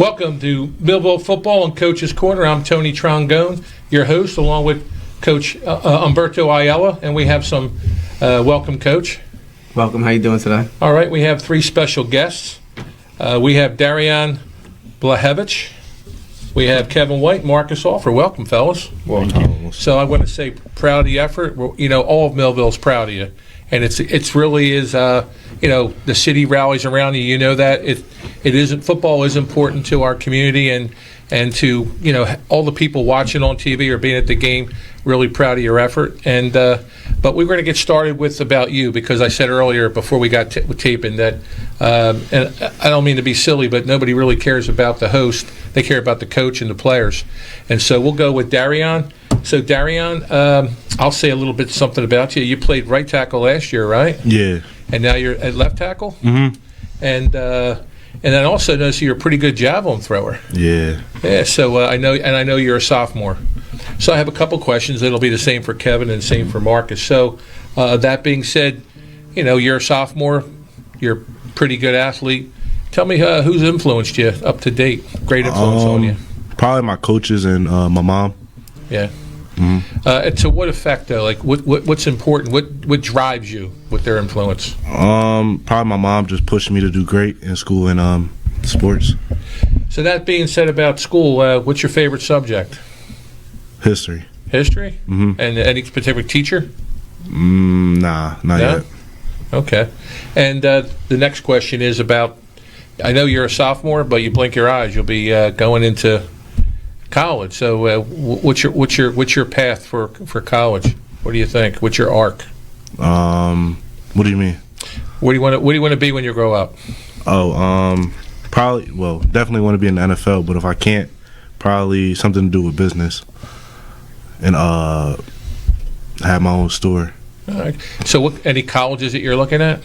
Welcome to Millville Football and Coach's Corner. I'm Tony Trongone, your host, along with Coach Humberto Ayala, and we have some welcome, Coach. Welcome. How you doing today? All right, we have three special guests. We have Raritan Blahevich. We have Kevin White, Marcus Offer. Welcome, fellas. Welcome. So I want to say, proud of the effort. You know, all of Millville's proud of you, and it's really is. You know, the city rallies around you. You know that it isn't football is important to our community and to all the people watching on TV or being at the game. Really proud of your effort. And but we're going to get started with about you, because I said earlier before we got taping that, and I don't mean to be silly, but nobody really cares about the host. They care about the coach and the players. And so we'll go with Raritan. So Raritan, I'll say a little bit something about you. You played right tackle last year, right? Yeah. And now you're at left tackle? Mm-hmm. And I also noticed you're a pretty good javelin thrower. Yeah. Yeah, so I know you're a sophomore. So I have a couple questions. It'll be the same for Kevin and same for Marcus. So that being said, you're a sophomore. You're a pretty good athlete. Tell me who's influenced you up to date? Great influence on you. Probably my coaches and my mom. Yeah. Mm-hmm. And to what effect, though? Like, what's important? What drives you with their influence? Probably my mom just pushed me to do great in school and sports. So that being said about school, what's your favorite subject? History. History? Mm-hmm. And any particular teacher? Nah, not yet. Okay. And the next question is about, I know you're a sophomore, but you blink your eyes, you'll be going into college. So what's your path for college? What do you think? What's your arc? What do you mean? What do you want to be when you grow up? Definitely want to be in the NFL, but if I can't, probably something to do with business and have my own store. All right. So any colleges that you're looking at?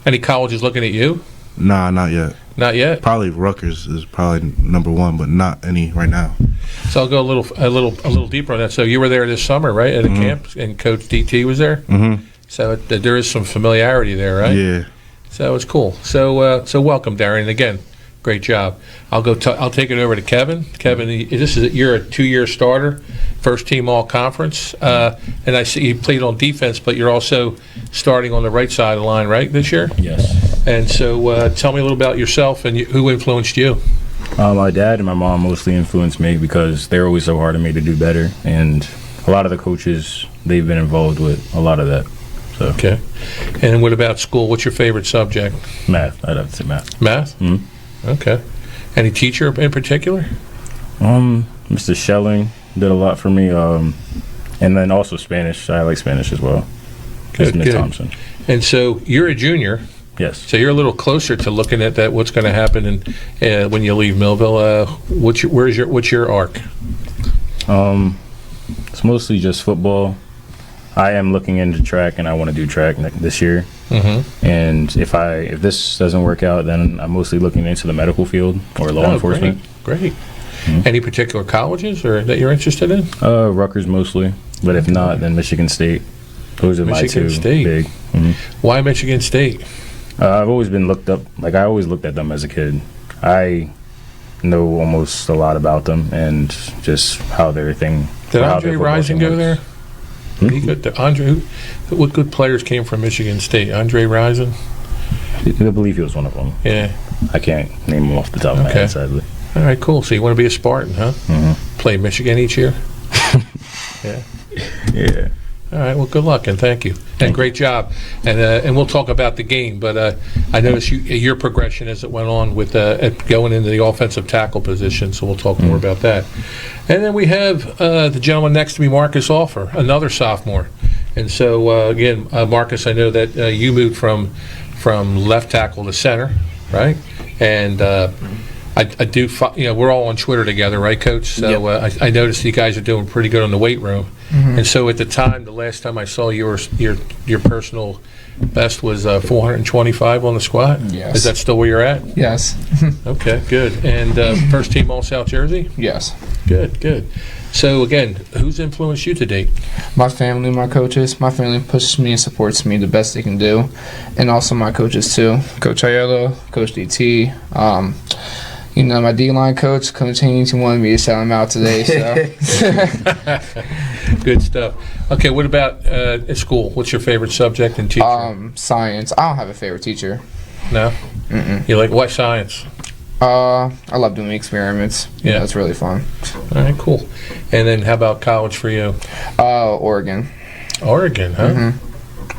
Any colleges looking at you? Nah, not yet. Not yet? Probably Rutgers is probably number one, but not any right now. So I'll go a little deeper on that. So you were there this summer, right, at a camp, and Coach DT was there. Mm-hmm. So there is some familiarity there, right? Yeah. So it's cool. So welcome, Darren. Again, great job. I'll take it over to Kevin. Kevin, you're a 2-year starter, first team all conference, and I see you played on defense, but you're also starting on the right side of the line, right, this year? Yes. And so tell me a little about yourself and who influenced you. My dad and my mom mostly influenced me because they're always so hard on me to do better, and a lot of the coaches, they've been involved with a lot of that. So. Okay. And what about school? What's your favorite subject? Math. I'd have to say math. Math? Mm-hmm. Okay. Any teacher in particular? Mr. Schelling did a lot for me, and then also Spanish. I like Spanish as well. Good, Miss Thompson. And so you're a junior. Yes. So you're a little closer to looking at that. What's going to happen when you leave Millville? What's your arc? It's mostly just football. I am looking into track, and I want to do track this year. Mm-hmm. And if this doesn't work out, then I'm mostly looking into the medical field or law enforcement. Great. Mm-hmm. Any particular colleges that you're interested in? Rutgers mostly, but if not, then Michigan State. Those are Michigan my two State. big. Mm-hmm. Why Michigan State? I've always been looked up. Like, I always looked at them as a kid. I know almost a lot about them and just how their thing. Did Andre Rison go there? He good. What good players came from Michigan State? Andre Rison? I believe he was one of them. Yeah. I can't name him off the top of my head, sadly. All right, cool. So you want to be a Spartan, huh? Mm-hmm. Play Michigan each year? Yeah. Yeah. All right. Well, good luck and thank you. And great job. And we'll talk about the game. But I noticed your progression as it went on with going into the offensive tackle position. So we'll talk more about that. And then we have the gentleman next to me, Marcus Offer, another sophomore. And so again, Marcus, I know that you moved from left tackle to center, right? And I do. We're all on Twitter together, right, Coach? So I noticed you guys are doing pretty good on the weight room. Mm-hmm. And so at the time, the last time I saw your personal best was 425 on the squat. Yes. Is that still where you're at? Yes. Okay, good. And first team All South Jersey? Yes. Good. So again, who's influenced you to date? My family, my coaches. My family pushes me and supports me the best they can do, and also my coaches too. Coach Ayala, Coach DT. My D-line coach, Coach Haynes, he wanted me to shout him out today. So, Good stuff. Okay, what about at school? What's your favorite subject and teacher? science. I don't have a favorite teacher. No? Mm-mm. You like what science? I love doing experiments. Yeah. It's really fun. All right, cool. And then how about college for you? Oregon. Oregon, huh? Mm-hmm.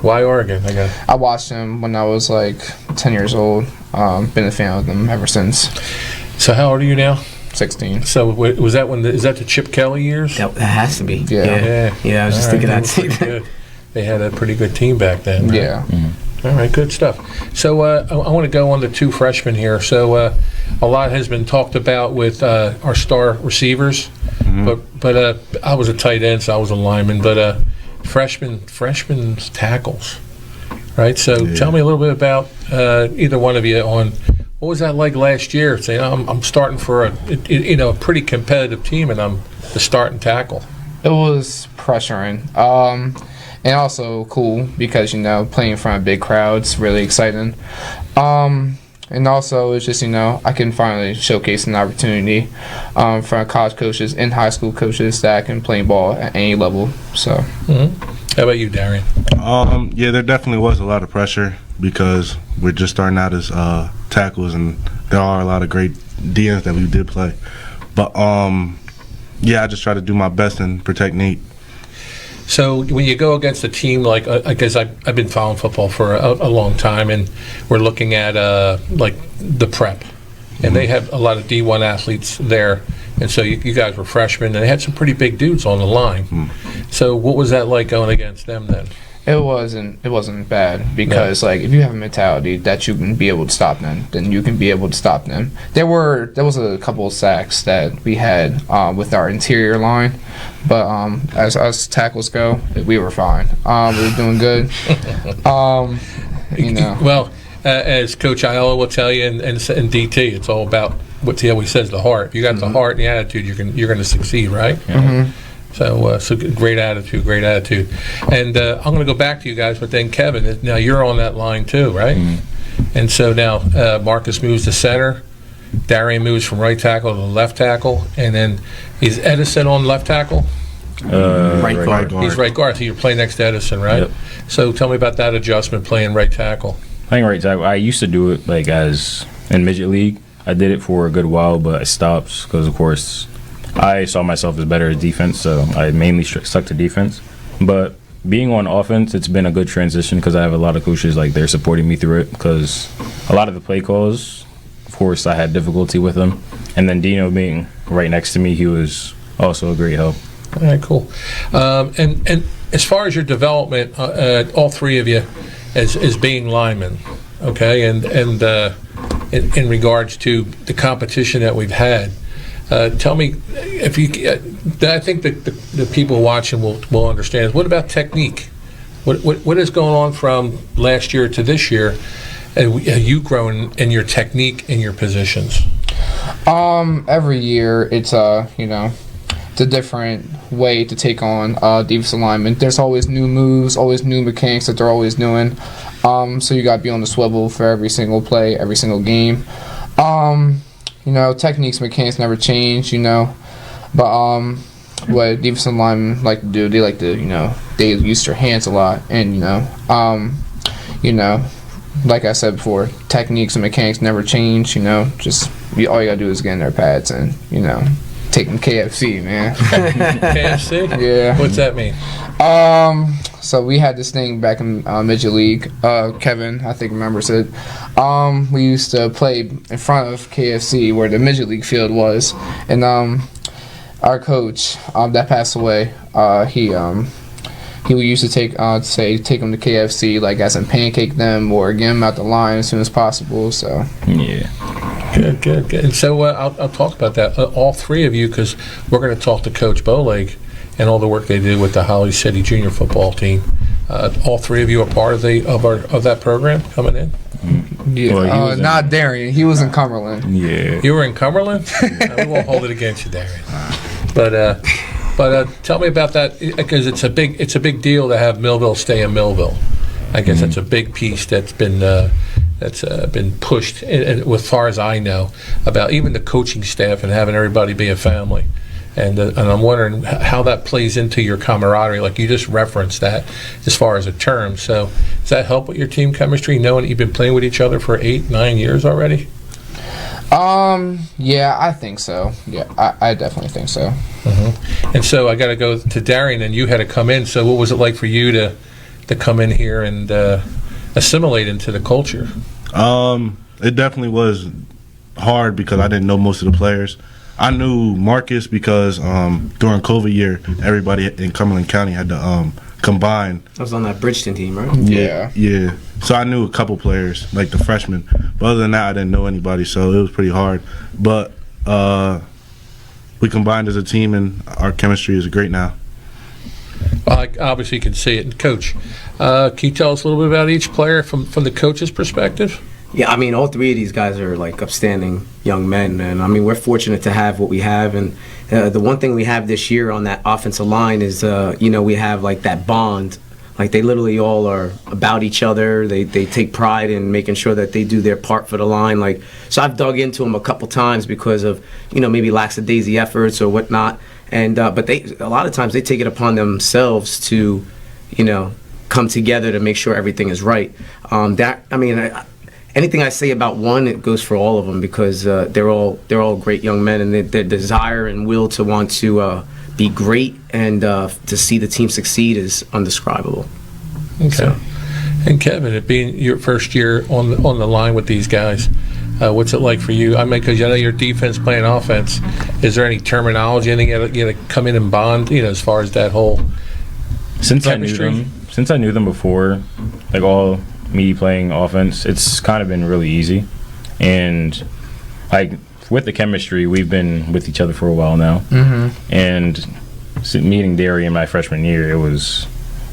Why Oregon? I watched them when I was like 10 years old. Been a fan of them ever since. So how old are you now? 16. So was that is that the Chip Kelly years? That has to be. Yeah. Yeah, I was just All thinking right, that. they were pretty good. They had a pretty good team back then. Right? Yeah. All right, good stuff. So I want to go on to two freshmen here. So a lot has been talked about with our star receivers, but I was a tight end, so I was a lineman. But freshmen tackles, right? So tell me a little bit about either one of you on what was that like last year? Saying I'm starting for a pretty competitive team, and I'm the starting tackle. It was pressuring. And also cool because, playing in front of big crowds, really exciting. And also it's just, I can finally showcase an opportunity in front of college coaches and high school coaches that I can play ball at any level. So. How about you, Darian? Yeah, there definitely was a lot of pressure because we're just starting out as tackles, and there are a lot of great DNs that we did play. But yeah, I just try to do my best and protect Nate. So when you go against a team like, I guess I've been following football for a long time, and we're looking at like the prep, and they have a lot of D1 athletes there, and so you guys were freshmen, and they had some pretty big dudes on the line. So what was that like going against them then? It wasn't bad because if you have a mentality that you can be able to stop them, then you can be able to stop them. There was a couple of sacks that we had with our interior line, but as us tackles go, we were fine. We were doing good. Well, as Coach Ayala will tell you, and DT, it's all about what he always says, the heart. If you got the heart and the attitude, you're going to succeed, right? So great attitude. And I'm going to go back to you guys, but then Kevin, now you're on that line too, right? And so now Marcus moves to center, Darian moves from right tackle to left tackle, and then is Edison on left tackle? Right guard. He's right guard, so you're playing next to Edison, right? Yep. So tell me about that adjustment playing right tackle. Playing right tackle, I used to do it as in midget league. I did it for a good while, but I stopped because, of course, I saw myself as better at defense, so I mainly stuck to defense. But being on offense, it's been a good transition because I have a lot of coaches, they're supporting me through it because a lot of the play calls, of course, I had difficulty with them. And then Dino being right next to me, he was also a great help. All right, cool. And as far as your development, all three of you as being linemen, okay, and in regards to the competition that we've had, tell me if you. I think that the people watching will understand. What about technique? What is going on from last year to this year? Have you grown in your technique in your positions? Every year it's it's a different way to take on defensive linemen. There's always new moves, always new mechanics that they're always doing. So you got to be on the swivel for every single play, every single game. Techniques, mechanics never change, But what defensive linemen like to do, they like to, they use their hands a lot. And, like I said before, techniques and mechanics never change, Just all you got to do is get in their pads and, take them KFC, man. KFC? Yeah. What's that mean? So we had this thing back in midget league. Kevin, I think, remembers it. We used to play in front of KFC where the midget league field was, and our coach that passed away, he used to take them to KFC, as in pancake them or get them out the line as soon as possible. So Yeah. Good. And so I'll talk about that. All three of you, because we're going to talk to Coach Bowleg and all the work they do with the Holly City junior football team. All three of you are part of that program coming in? yeah, Well, not Darian. He was in Cumberland. Yeah. You were in Cumberland? We won't hold it against you, Darian. But tell me about that, because it's a big deal to have Millville stay in Millville. I guess that's a big piece that's been that's been pushed, and as far as I know, about even the coaching staff and having everybody be a family. And I'm wondering how that plays into your camaraderie. Like you just referenced that as far as a term. So does that help with your team chemistry, knowing that you've been playing with each other for 8-9 years already? Yeah, I think so. Yeah, I definitely think so. And so I got to go to Darian, and you had to come in. So what was it like for you to come in here and assimilate into the culture? It definitely was hard because I didn't know most of the players. I knew Marcus because during COVID year, everybody in Cumberland County had to combine. I was on that Bridgeton team, right? Yeah. So I knew a couple players, like the freshmen. But other than that, I didn't know anybody, so it was pretty hard. But we combined as a team, and our chemistry is great now. Well, I obviously can see it. And Coach, can you tell us a little bit about each player from the coach's perspective? Yeah, I mean, all three of these guys are like upstanding young men, and I mean, we're fortunate to have what we have. And the one thing we have this year on that offensive line is, we have like that bond. Like they literally all are about each other. They take pride in making sure that they do their part for the line. Like, so I've dug into them a couple times because of maybe lackadaisy efforts or whatnot. And but a lot of times they take it upon themselves to come together to make sure everything is right. Anything I say about one, it goes for all of them because they're all great young men, and their desire and will to want to be great and to see the team succeed is undescribable. Okay. So. And Kevin, it being your first year on the line with these guys, what's it like for you? I mean, because I know your defense playing offense. Is there any terminology, anything you got to come in and bond? As far as that whole Since chemistry? I knew them before, like all me playing offense, it's kind of been really easy. And like with the chemistry, we've been with each other for a while now. And meeting Darian my freshman year, it was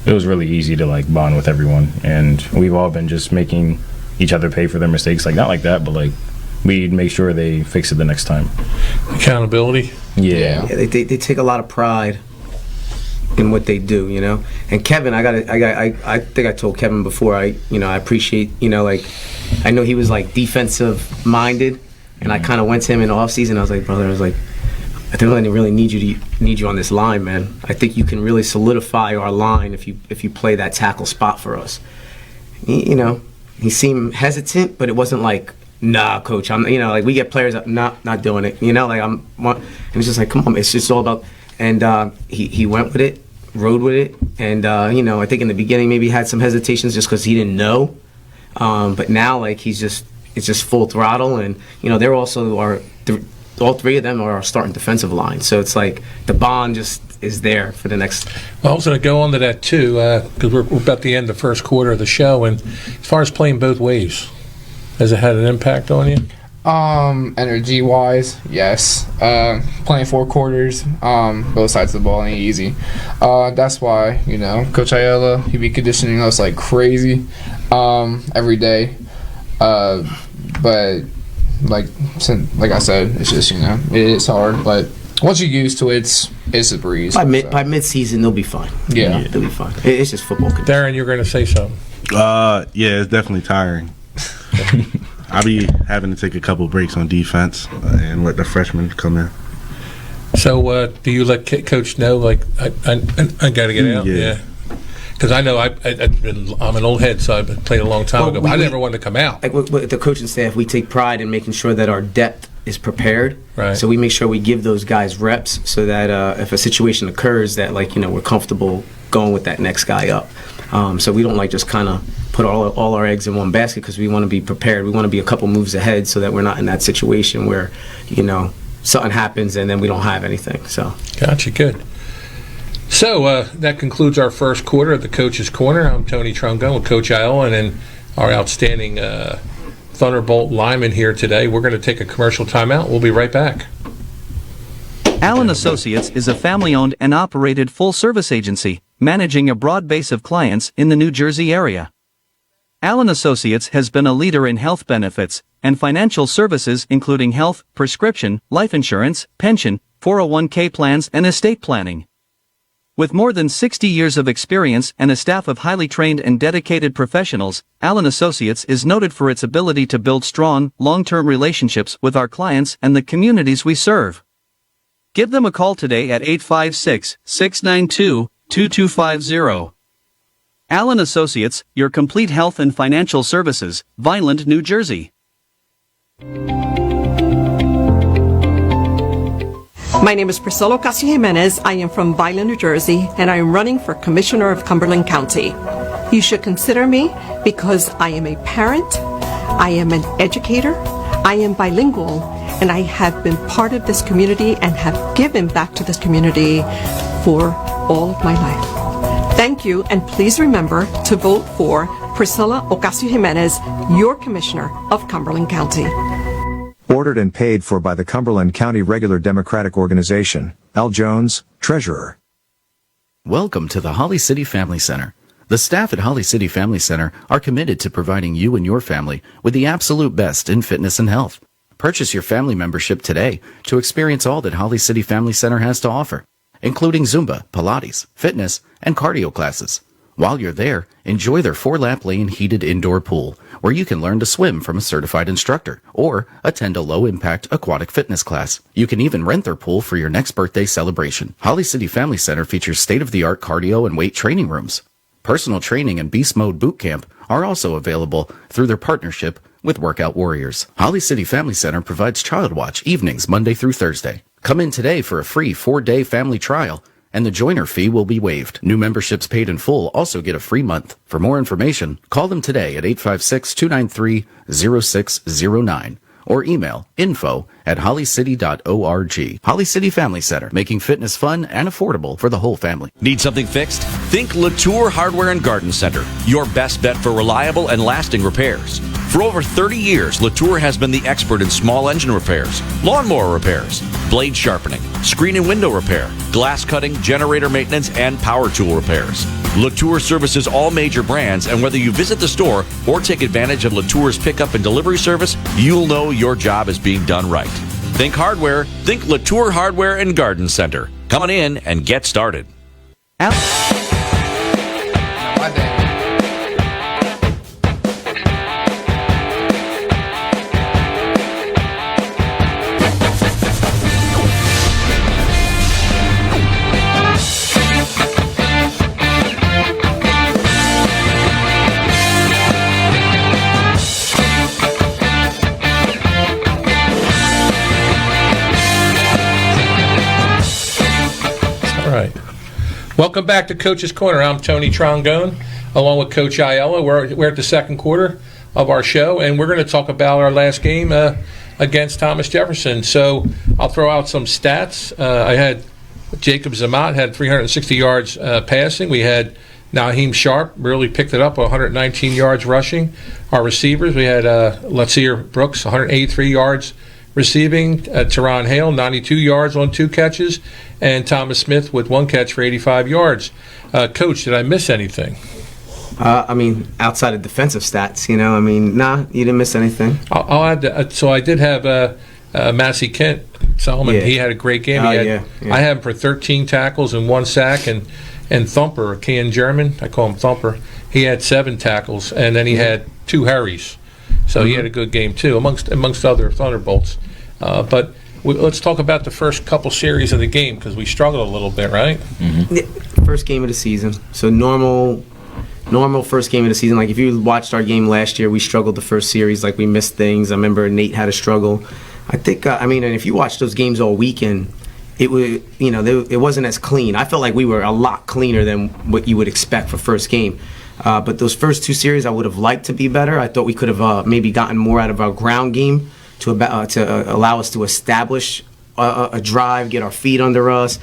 really easy to like bond with everyone. And we've all been just making each other pay for their mistakes, like not like that, but like we'd make sure they fix it the next time. Accountability. Yeah. They take a lot of pride in what they do, And Kevin, I think I told Kevin before. I appreciate, I know he was like defensive minded, and I kind of went to him in the off season. I was like, brother, I don't really need you on this line, man. I think you can really solidify our line if you play that tackle spot for us. He seemed hesitant, but it wasn't like, nah, coach. I'm, like we get players not doing it. And it's just like, come on, it's just all about. And he went with it, rode with it, and I think in the beginning maybe he had some hesitations just because he didn't know, but now like it's just full throttle, and they're also all three of them are our starting defensive line, so it's like the bond just is there for the next. Well, I was going to go on to that too because we're about the end of the first quarter of the show, and as far as playing both ways, has it had an impact on you? Energy wise, yes. Playing 4 quarters, both sides of the ball ain't easy. That's why, Coach Ayala, he be conditioning us like crazy, every day. But like I said, it's just, it's hard, but once you're used to it, it's a breeze. By mid-season, they'll be fine. Yeah. They'll be fine. It's just football. Darren, you're going to say something. Yeah, it's definitely tiring. I'll be having to take a couple breaks on defense and let the freshmen come in. So, do you let Coach know, like, I got to get out? Yeah. Because I know I'm an old head, so I've played a long time ago, but I never wanted to come out. Like with the coaching staff, we take pride in making sure that our depth is prepared. Right. So we make sure we give those guys reps so that if a situation occurs that, we're comfortable going with that next guy up. So we don't just kind of put all our eggs in one basket because we want to be prepared. We want to be a couple moves ahead so that we're not in that situation where, something happens and then we don't have anything. So. Gotcha, good. So that concludes our first quarter of the Coach's Corner. I'm Tony Trongone with Coach Ayala and then our outstanding Thunderbolt lineman here today. We're going to take a commercial timeout. We'll be right back. Allen Associates is a family-owned and operated full-service agency, managing a broad base of clients in the New Jersey area. Allen Associates has been a leader in health benefits and financial services including health, prescription, life insurance, pension, 401k plans and estate planning. With more than 60 years of experience and a staff of highly trained and dedicated professionals, Allen Associates is noted for its ability to build strong, long-term relationships with our clients and the communities we serve. Give them a call today at 856-692-2250. Allen Associates, your complete health and financial services, Vineland, New Jersey. My name is Priscilla Ocasio-Jimenez. I am from Vineland, New Jersey, and I am running for Commissioner of Cumberland County. You should consider me because I am a parent, I am an educator, I am bilingual, and I have been part of this community and have given back to this community for all of my life. Thank you, and please remember to vote for Priscilla Ocasio-Jimenez, your Commissioner of Cumberland County. Ordered and paid for by the Cumberland County Regular Democratic Organization. Al Jones, Treasurer. Welcome to the Holly City Family Center. The staff at Holly City Family Center are committed to providing you and your family with the absolute best in fitness and health. Purchase your family membership today to experience all that Holly City Family Center has to offer, including Zumba, Pilates, fitness, and cardio classes. While you're there, enjoy their 4-lap lane heated indoor pool, where you can learn to swim from a certified instructor, or attend a low-impact aquatic fitness class. You can even rent their pool for your next birthday celebration. Holly City Family Center features state-of-the-art cardio and weight training rooms. Personal training and Beast Mode Boot Camp are also available through their partnership with Workout Warriors. Holly City Family Center provides Child Watch evenings Monday through Thursday. Come in today for a free 4-day family trial, and the joiner fee will be waived. New memberships paid in full also get a free month. For more information, call them today at 856-293-0609 or email info@hollycity.org. Holly City Family Center, making fitness fun and affordable for the whole family. Need something fixed? Think Latour Hardware and Garden Center, your best bet for reliable and lasting repairs. For over 30 years, Latour has been the expert in small engine repairs, lawnmower repairs, blade sharpening, screen and window repair, glass cutting, generator maintenance, and power tool repairs. Latour services all major brands, and whether you visit the store or take advantage of Latour's pickup and delivery service, you'll know your job is being done right. Think hardware, think Latour Hardware and Garden Center. Come on in and get started. My dad. Welcome back to Coach's Corner. I'm Tony Trongone, along with Coach Ayala. We're at the second quarter of our show, and we're going to talk about our last game against Thomas Jefferson. So I'll throw out some stats. I had Jacob Zamat had 360 yards passing. We had Naheem Sharp really picked it up, 119 yards rushing. Our receivers, we had Latsier Brooks, 183 yards receiving. Teron Hale, 92 yards on 2 catches. And Thomas Smith with 1 catch for 85 yards. Coach, did I miss anything? Outside of defensive stats, nah, you didn't miss anything. I'll add, so I did have Massey Kent Solomon. Yeah. He had a great game. I had him for 13 tackles and 1 sack, and Thumper, Ken German, I call him Thumper, he had 7 tackles, and then he had 2 hurries. So he had a good game too, amongst other Thunderbolts. But let's talk about the first couple series of the game, because we struggled a little bit, right? Mm-hmm. Yeah, first game of the season. So normal first game of the season. Like if you watched our game last year, we struggled the first series. Like we missed things. I remember Nate had a struggle. I think. And if you watch those games all weekend, it would. It wasn't as clean. I felt like we were a lot cleaner than what you would expect for first game. But those first 2 series, I would have liked to be better. I thought we could have maybe gotten more out of our ground game to allow us to establish a drive, get our feet under us.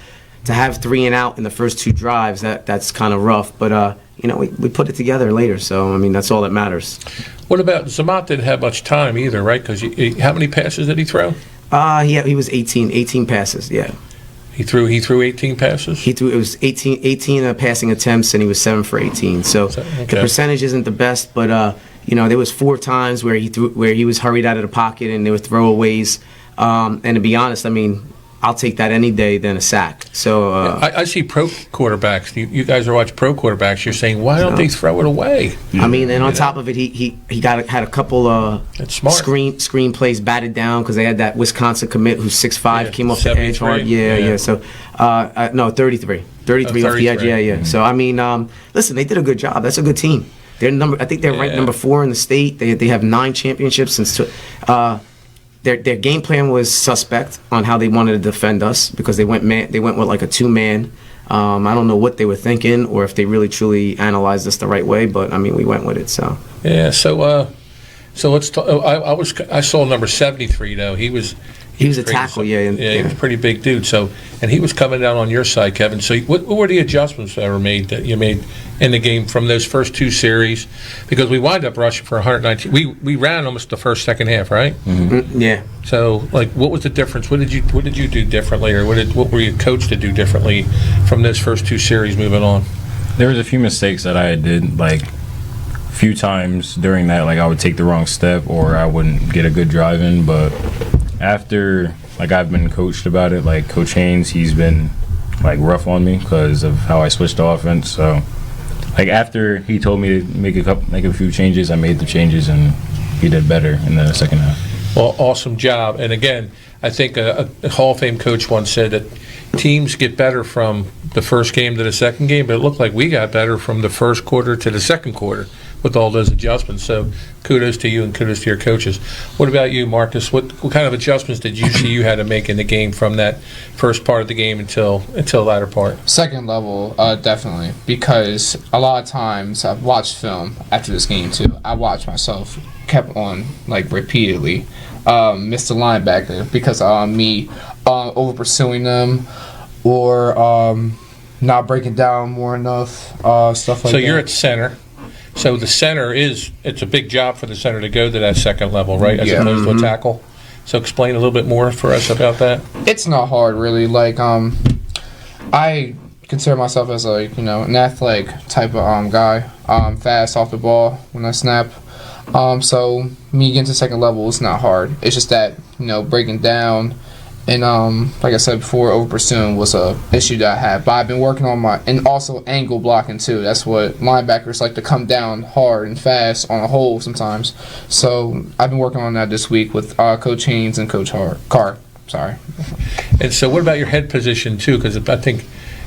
To have 3 and out in the first 2 drives, that's kind of rough. But we put it together later, so that's all that matters. What about Zamat? Didn't have much time either, right? Because how many passes did he throw? He was 18 passes. Yeah. He threw 18 passes? It was 18 passing attempts, and he was 7 for 18. So the percentage isn't the best, but there was 4 times where he was hurried out of the pocket, and there were throwaways. And to be honest, I'll take that any day than a sack. So I see pro quarterbacks. You guys are watching pro quarterbacks. You're saying, why don't they throw it away? I mean, and on top of it, he had a couple screen plays batted down because they had that Wisconsin commit who's 6'5", came off the edge hard. Yeah. So no, 33 off the edge. Yeah. So I mean, listen, they did a good job. That's a good team. I think they're ranked number 4 in the state. They have 9 championships since. Their game plan was suspect on how they wanted to defend us because they went with like a 2-man. I don't know what they were thinking or if they really truly analyzed us the right way, but I mean we went with it. So yeah. So let's talk. I saw number 73 though. He was a tackle. He was a pretty big dude. So and he was coming down on your side, Kevin. So what were the adjustments that were made that you made in the game from those first 2 series? Because we wind up rushing for 119. We ran almost the second half, right? Mm-hmm. Yeah. So like, what was the difference? What did you do differently, or what were you coached to do differently from those first 2 series moving on? There was a few mistakes that I did, like a few times during that, like I would take the wrong step or I wouldn't get a good drive in. But after, like, I've been coached about it, like Coach Haynes, he's been like rough on me because of how I switched to offense. So like after he told me to make a few changes, I made the changes and he did better in the second half. Well, awesome job. And again, I think a Hall of Fame coach once said that teams get better from the first game to the second game, but it looked like we got better from the first quarter to the second quarter with all those adjustments. So kudos to you and kudos to your coaches. What about you, Marcus? What kind of adjustments did you see you had to make in the game from that first part of the game until the latter part? Second level, definitely, because a lot of times I've watched film after this game too. I watched myself kept on like repeatedly miss the linebacker because me over pursuing them or not breaking down more enough, stuff like that. So you're at center. So the center it's a big job for the center to go to that second level, right? As opposed to a tackle. So explain a little bit more for us about that. It's not hard, really. Like, I consider myself as an athletic type of guy. Fast off the ball when I snap. So me getting to second level is not hard. It's just that breaking down and like I said before, over pursuing was a issue that I had. But I've been working on and also angle blocking too. That's what linebackers like to come down hard and fast on a hole sometimes. So I've been working on that this week with Coach Haynes and Coach Carr. Sorry. And so what about your head position too? Because I think,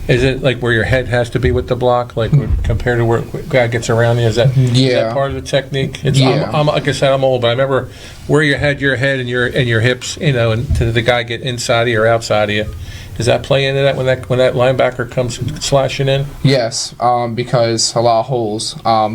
is it like where your head has to be with the block, like compared to where the guy gets around you? Is that part of the technique? I'm like I said, I'm old, but I remember where your head and your hips, and to the guy get inside of you or outside of you. Does that play into that when that linebacker comes slashing in? Yes, because a lot of holes are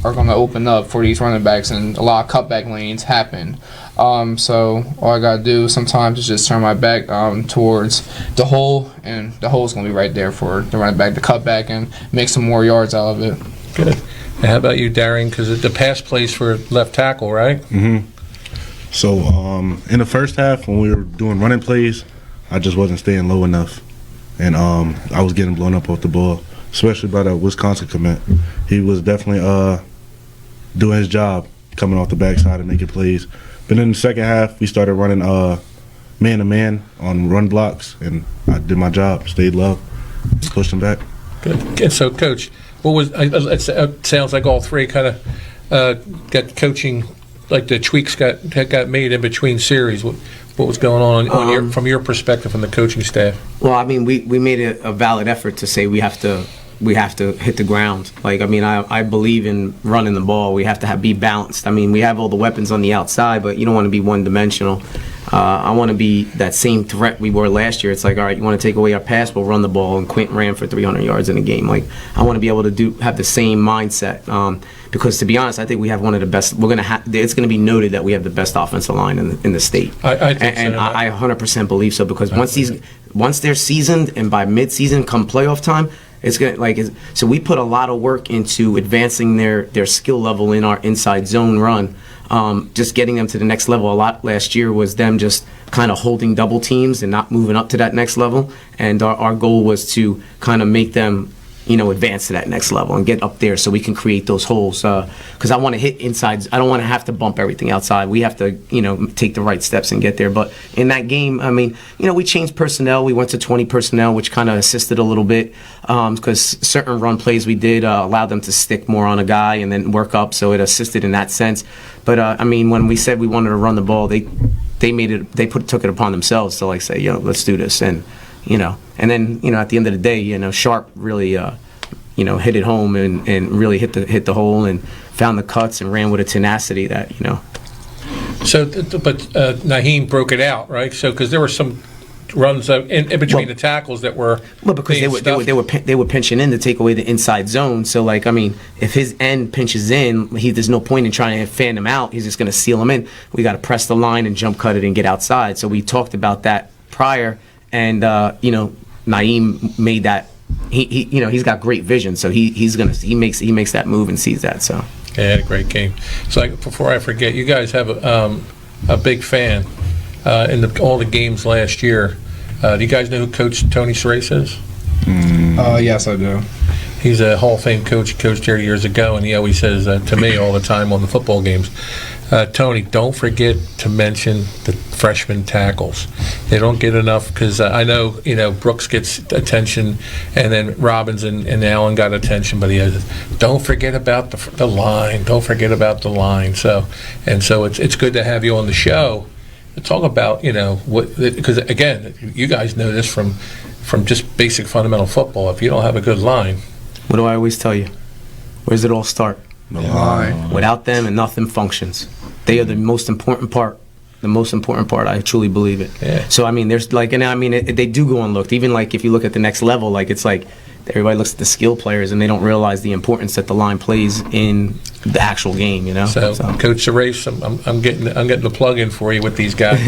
going to open up for these running backs, and a lot of cutback lanes happen. So all I gotta do sometimes is just turn my back towards the hole, and the hole's gonna be right there for the running back to cut back and make some more yards out of it. Good. And how about you, Darian? Because the pass plays for left tackle, right? Mm-hmm. So in the first half, when we were doing running plays, I just wasn't staying low enough, and I was getting blown up off the ball, especially by the Wisconsin commit. He was definitely doing his job, coming off the backside and making plays. But in the second half, we started running man-to-man on run blocks, and I did my job, stayed low, pushed him back. Good. And so, Coach, what was? It sounds like all three kind of got coaching, like the tweaks got made in between series. What was going on from your perspective, from the coaching staff? Well, I mean, we made a valid effort to say we have to hit the ground. I believe in running the ball. We have to be balanced. I mean, we have all the weapons on the outside, but you don't want to be one-dimensional. I want to be that same threat we were last year. It's like, all right, you want to take away our pass, we'll run the ball. And Quint ran for 300 yards in a game. Like, I want to be able to have the same mindset. Because to be honest, I think we have one of the best. It's going to be noted that we have the best offensive line in the state. I think and I 100% believe so, because once they're seasoned and by mid-season come playoff time, it's gonna so we put a lot of work into advancing their skill level in our inside zone run. Just getting them to the next level. A lot last year was them just kind of holding double teams and not moving up to that next level. And our goal was to kind of make them advance to that next level and get up there so we can create those holes. Because I want to hit inside. I don't want to have to bump everything outside. We have to, take the right steps and get there. But in that game, I mean, we changed personnel. We went to 20 personnel, which kind of assisted a little bit because certain run plays we did allowed them to stick more on a guy and then work up. So it assisted in that sense. But I mean, when we said we wanted to run the ball, they took it upon themselves to like say, let's do this. And then at the end of the day, Sharp really hit it home and really hit the hole and found the cuts and ran with a tenacity that So, but Naheem broke it out, right? So, because there were some runs in between the tackles that were because they were pinching in to take away the inside zone. So, like, I mean, if his end pinches in, there's no point in trying to fan him out. He's just going to seal him in. We got to press the line and jump cut it and get outside. So we talked about that prior. And Naeem made that. He's got great vision, so he makes that move and sees that. So yeah, had a great game. So before I forget, you guys have a big fan in all the games last year. Do you guys know who Coach Tony Cerise is? Yes, I do. He's a Hall of Fame coach. He coached here years ago, and he always says to me all the time on the football games, Tony, don't forget to mention the freshman tackles. They don't get enough because I know Brooks gets attention, and then Robbins and Allen got attention, but he has. Don't forget about the line. Don't forget about the line. So it's good to have you on the show to talk about what, because again, you guys know this from just basic fundamental football. If you don't have a good line, what do I always tell you? Where does it all start? The line. Without them, and nothing functions. They are the most important part. The most important part. I truly believe it. Yeah. So I mean, they do go unlooked. Even like if you look at the next level, like it's like everybody looks at the skill players and they don't realize the importance that the line plays in the actual game. So Coach Cerise, I'm getting the plug in for you with these guys.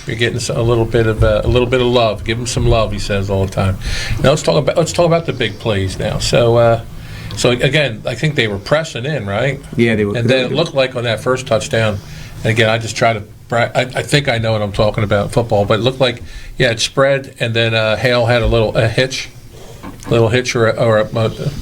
You're getting a little bit of love. Give them some love, he says all the time. Now let's talk about the big plays now. So again, I think they were pressing in, right? Yeah, they were. And then it looked like on that first touchdown, and again, I just try to, I think I know what I'm talking about football, but it looked like, it spread, and then Hale had a hitch or a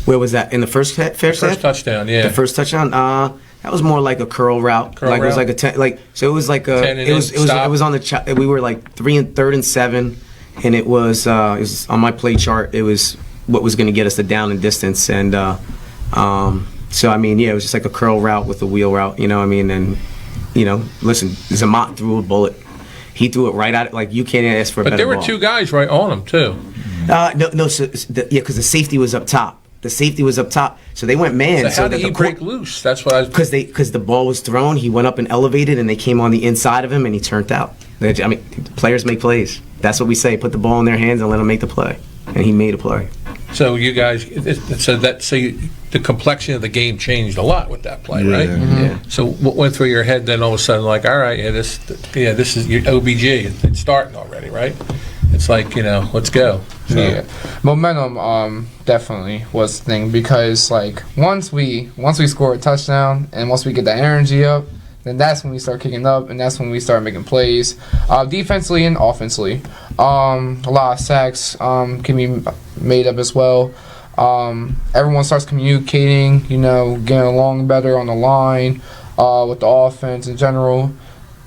where was that? In the first touchdown, yeah. The first touchdown, that was more like a curl route. It was like a 10, so it was like a, it was on the, we were like 3rd and 7, and it was on my play chart, it was what was going to get us the down and distance, and so I mean, it was just like a curl route with a wheel route, and listen, Zamat threw a bullet. He threw it right at it, like you can't ask for a better But there were ball. 2 guys right on him too. No, because the safety was up top. So they went man. So how did he break loose? That's what I was. Because the ball was thrown, he went up and elevated, and they came on the inside of him, and he turned out. I mean, players make plays. That's what we say. Put the ball in their hands and let them make the play. And he made a play. So you guys, the complexion of the game changed a lot with that play, right? Yeah. So what went through your head then all of a sudden, like, all right, this is your OBG. It's starting already, right? It's like, let's go. So. Yeah, momentum definitely was the thing, because like once we score a touchdown and once we get the energy up, then that's when we start kicking up, and that's when we start making plays, defensively and offensively. A lot of sacks can be made up as well. Everyone starts communicating, getting along better on the line with the offense in general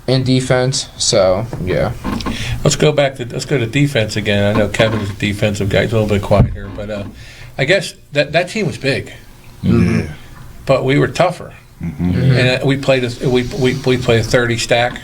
and defense. So yeah. Let's go to defense again. I know Kevin's a defensive guy. He's a little bit quiet here, but I guess that team was big, but we were tougher. And we played a 30 stack.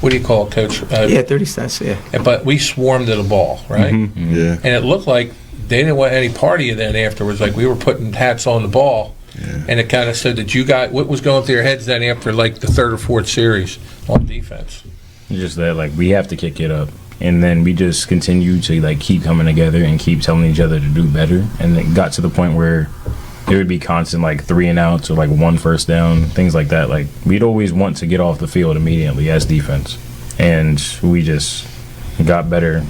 What do you call it, Coach? 30 stacks. Yeah. But we swarmed to the ball, right? Yeah. And it looked like they didn't want any party then afterwards. Like we were putting hats on the ball, and it kind of said that you got what was going through your heads then after like the 3rd or 4th series on defense. Just that, like, we have to kick it up, and then we just continue to like keep coming together and keep telling each other to do better, and it got to the point where it would be constant, like 3 and outs or like 1 first down, things like that. Like we'd always want to get off the field immediately as defense, and we just got better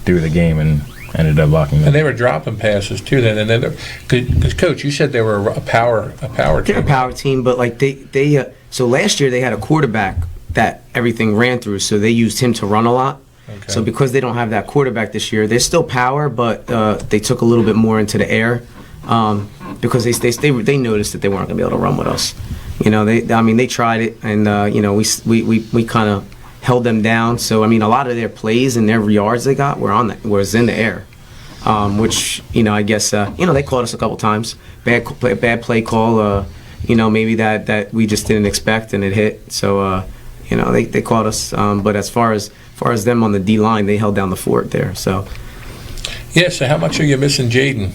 through the game and ended up blocking them. And they were dropping passes too. Then, and then, because Coach, you said they were a power team. They're a power team, but like they so last year they had a quarterback that everything ran through, so they used him to run a lot. So because they don't have that quarterback this year, they're still power, but they took a little bit more into the air because they noticed that they weren't going to be able to run with us. They tried it, and we kind of held them down. So a lot of their plays and their yards they got was in the air, which I guess they caught us a couple times. Bad play call. Maybe that we just didn't expect and it hit. So they caught us. But as far as them on the D line, they held down the fort there. So yeah. So how much are you missing, Jaden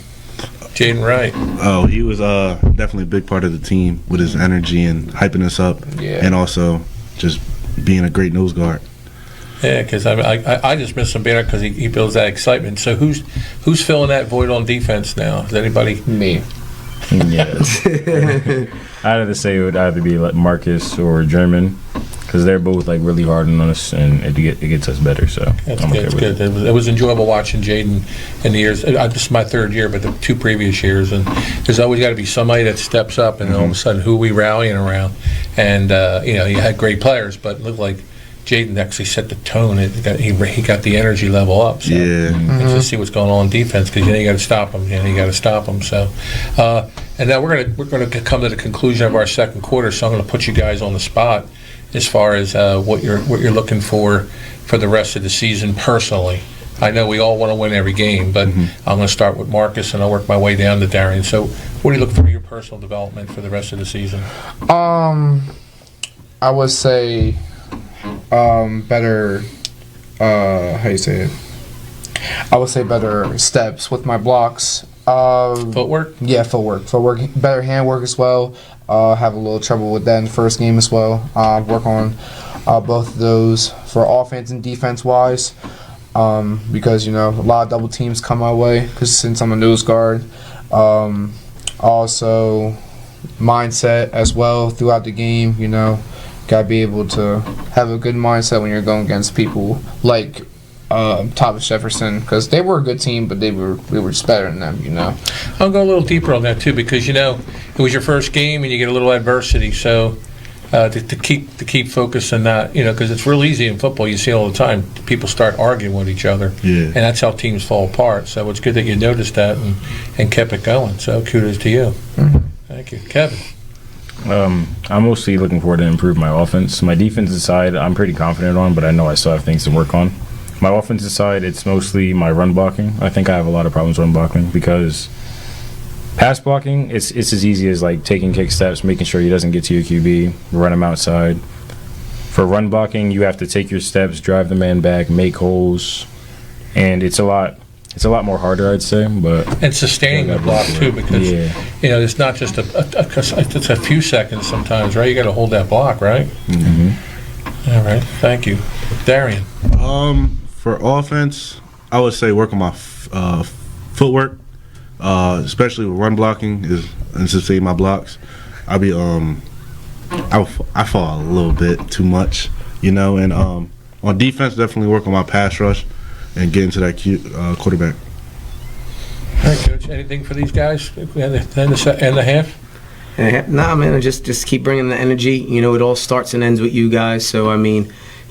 Wright? Oh, he was definitely a big part of the team with his energy and hyping us up, and also just being a great nose guard. Yeah, because I just miss him better because he builds that excitement. So who's filling that void on defense now? Is anybody? Me. Yes. I'd have to say it would either be like Marcus or German, because they're both like really hard on us, and it gets us better. So that's good. It was enjoyable watching Jaden in the years. This is my third year, but the 2 previous years, and there's always got to be somebody that steps up, and all of a sudden, who are we rallying around? And you had great players, but it looked like Jaden actually set the tone. He got the energy level up. So and just see what's going on in defense, because you got to stop them. So, and now we're gonna come to the conclusion of our second quarter. So I'm going to put you guys on the spot as far as what you're looking for the rest of the season personally. I know we all want to win every game, but I'm going to start with Marcus and I'll work my way down to Darian. So, what are you looking for your personal development for the rest of the season? I would say better. How you say it? I would say better steps with my blocks. Footwork? Yeah, footwork. Better handwork as well. Have a little trouble with that in the first game as well. Work on both of those for offense and defense wise, because a lot of double teams come my way. Because since I'm a nose guard, also mindset as well throughout the game. Gotta be able to have a good mindset when you're going against people like Thomas Jefferson, because they were a good team, but we were just better than them. I'll go a little deeper on that too, because it was your first game and you get a little adversity. So to keep focus and not because it's real easy in football. You see all the time people start arguing with each other, and that's how teams fall apart. So it's good that you noticed that and kept it going. So kudos to you. Thank you, Kevin. I'm mostly looking forward to improve my offense. My defensive side, I'm pretty confident on, but I know I still have things to work on. My offensive side, it's mostly my run blocking. I think I have a lot of problems run blocking, because pass blocking, it's as easy as like taking kick steps, making sure he doesn't get to your QB, run him outside. For run blocking, you have to take your steps, drive the man back, make holes, and it's a lot more harder, I'd say. But and sustaining the block too, because it's not just it's a few seconds sometimes, right? You got to hold that block, right? All right, thank you, Darian. For offense, I would say work on my footwork, especially with run blocking and sustain my blocks. I fall a little bit too much, and on defense, definitely work on my pass rush and get into that quarterback. All right, Coach. Anything for these guys in the half? Nah, man. Just keep bringing the energy. It all starts and ends with you guys. So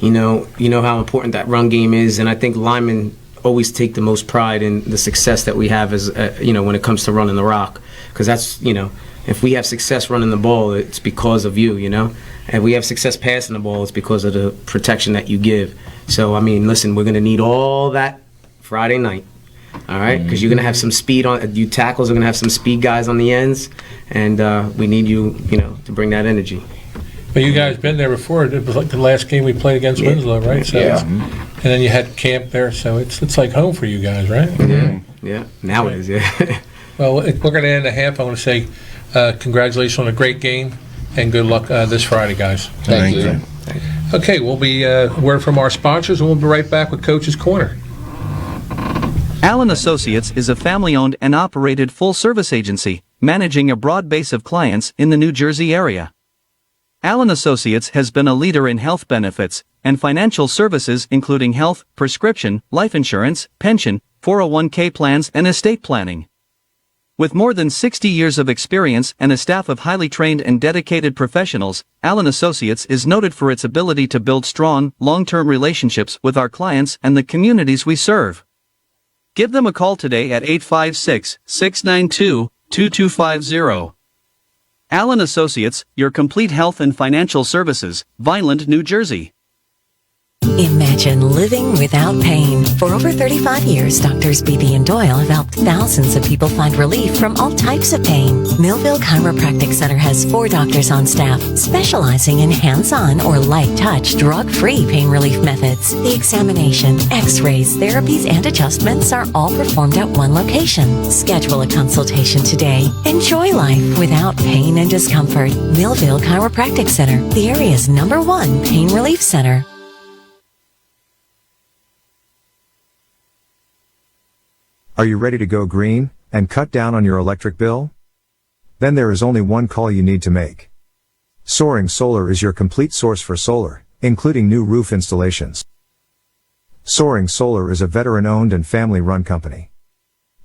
you know how important that run game is, and I think linemen always take the most pride in the success that we have as when it comes to running the rock, because that's if we have success running the ball, it's because of you, and we have success passing the ball, it's because of the protection that you give. So listen, we're gonna need all that Friday night, all right? Because you're gonna have some speed on you tackles are gonna have some speed guys on the ends, and we need you to bring that energy. But you guys been there before. It was like the last game we played against Winslow, right? So and then you had camp there, so it's like home for you guys, right? Yeah. Now it is. Yeah. Well, we're going to end the half. I want to say congratulations on a great game and good luck this Friday, guys. Thank you. Okay, we'll be word from our sponsors, and we'll be right back with Coach's Corner. Allen Associates is a family-owned and operated full-service agency, managing a broad base of clients in the New Jersey area. Allen Associates has been a leader in health benefits and financial services, including health, prescription, life insurance, pension, 401k plans, and estate planning. With more than 60 years of experience and a staff of highly trained and dedicated professionals, Allen Associates is noted for its ability to build strong, long-term relationships with our clients and the communities we serve. Give them a call today at 856-692-2250. Allen Associates, your complete health and financial services, Vineland, New Jersey. Imagine living without pain. For over 35 years, Doctors Beebe and Doyle have helped thousands of people find relief from all types of pain. Millville Chiropractic Center has 4 doctors on staff specializing in hands-on or light-touch, drug-free pain relief methods. The examination, x-rays, therapies, and adjustments are all performed at one location. Schedule a consultation today. Enjoy life without pain and discomfort. Millville Chiropractic Center, the area's #1 pain relief center. Are you ready to go green and cut down on your electric bill? Then there is only one call you need to make. Soaring Solar is your complete source for solar, including new roof installations. Soaring Solar is a veteran-owned and family-run company.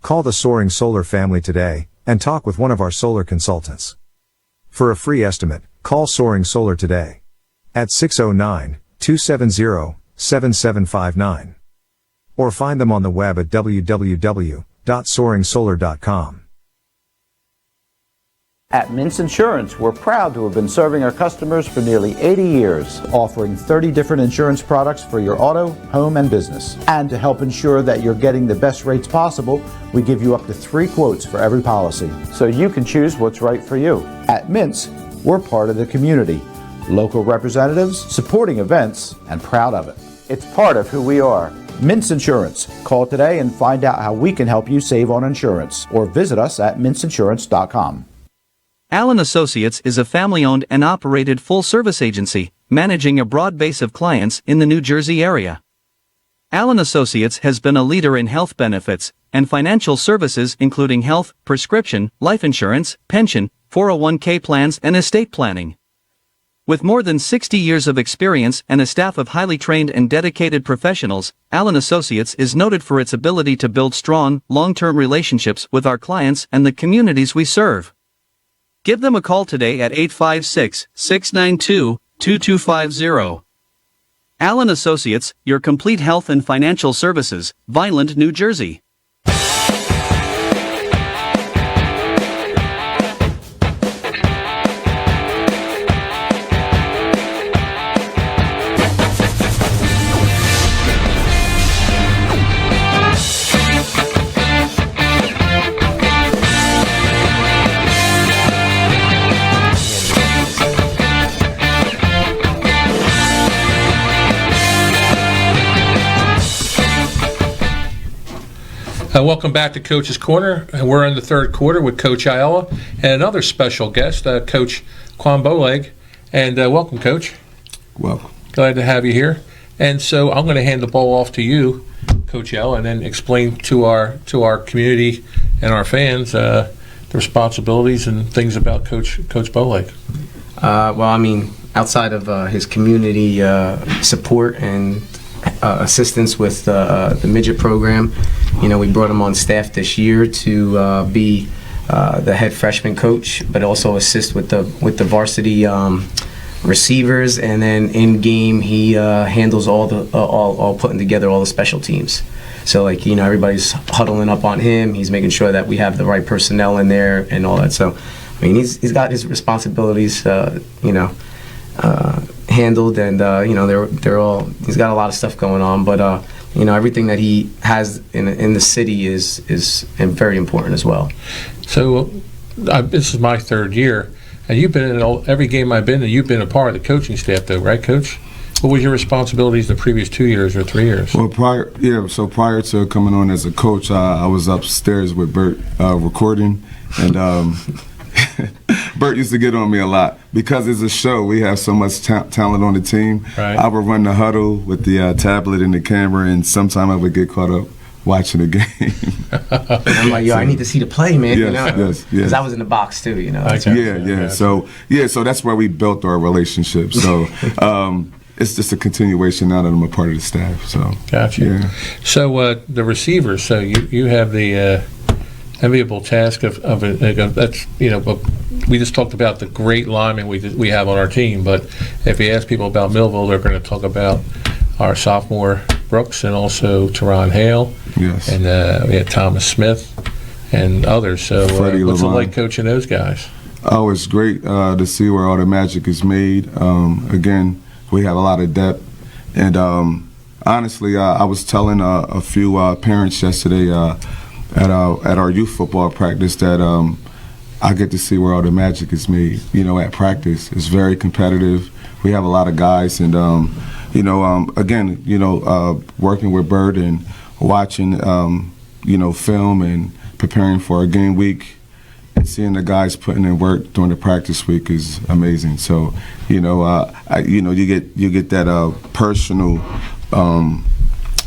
Call the Soaring Solar family today and talk with one of our solar consultants. For a free estimate, call Soaring Solar today at 609-270-7759. Or find them on the web at www.soaringsolar.com. At Mintz Insurance, we're proud to have been serving our customers for nearly 80 years, offering 30 different insurance products for your auto, home, and business. And to help ensure that you're getting the best rates possible, we give you up to 3 quotes for every policy, so you can choose what's right for you. At Mintz, we're part of the community, local representatives, supporting events, and proud of it. It's part of who we are. Mintz Insurance. Call today and find out how we can help you save on insurance, or visit us at mintzinsurance.com. Allen Associates is a family-owned and operated full-service agency, managing a broad base of clients in the New Jersey area. Allen Associates has been a leader in health benefits and financial services including health, prescription, life insurance, pension, 401k plans, and estate planning. With more than 60 years of experience and a staff of highly trained and dedicated professionals, Allen Associates is noted for its ability to build strong, long-term relationships with our clients and the communities we serve. Give them a call today at 856-692-2250. Allen Associates, your complete health and financial services, Vineland, New Jersey. Welcome back to Coach's Corner. We're in the third quarter with Coach Ayala and another special guest, Coach Quan Boleg. And welcome, Coach. Welcome. Glad to have you here. And so I'm going to hand the ball off to you, Coach Ayala, and then explain to our community and our fans the responsibilities and things about Coach Boleg. Well, I mean, outside of his community support and assistance with the midget program, you know, we brought him on staff this year to be the head freshman coach, but also assist with the varsity receivers, and then in game he handles all putting together all the special teams. So, like, you know, everybody's huddling up on him. He's making sure that we have the right personnel in there and all that. So, I mean, he's got his responsibilities, handled, and you know, they're all. He's got a lot of stuff going on, but you know, everything that he has in the city is very important as well. So, this is my third year, and you've been in every game I've been in. You've been a part of the coaching staff, though, right, Coach? What was your responsibilities the previous 2 years or 3 years? Well, prior to coming on as a coach, I was upstairs with Bert recording, and Bert used to get on me a lot because it's a show. We have so much talent on the team. Right. I would run the huddle with the tablet and the camera, and sometimes I would get caught up watching the game. I'm like, yo, I need to see the play, man. Yes, you know? yes. Because I was in the box too, you know. Yeah. So that's where we built our relationship. So it's just a continuation now that I'm a part of the staff. So gotcha. Yeah. So the receivers. So you have the enviable task of it. That's, but we just talked about the great linemen we have on our team, but if you ask people about Millville, they're going to talk about our sophomore Brooks and also Teron Hale. Yes. And we had Thomas Smith and others. So what's it like coaching those guys? Oh, it's great to see where all the magic is made. Again, we have a lot of depth. And honestly, I was telling a few parents yesterday at our youth football practice that I get to see where all the magic is made. At practice, it's very competitive. We have a lot of guys, and again, working with Bert and watching, film and preparing for a game week, and seeing the guys putting in work during the practice week is amazing. So, you get that personal.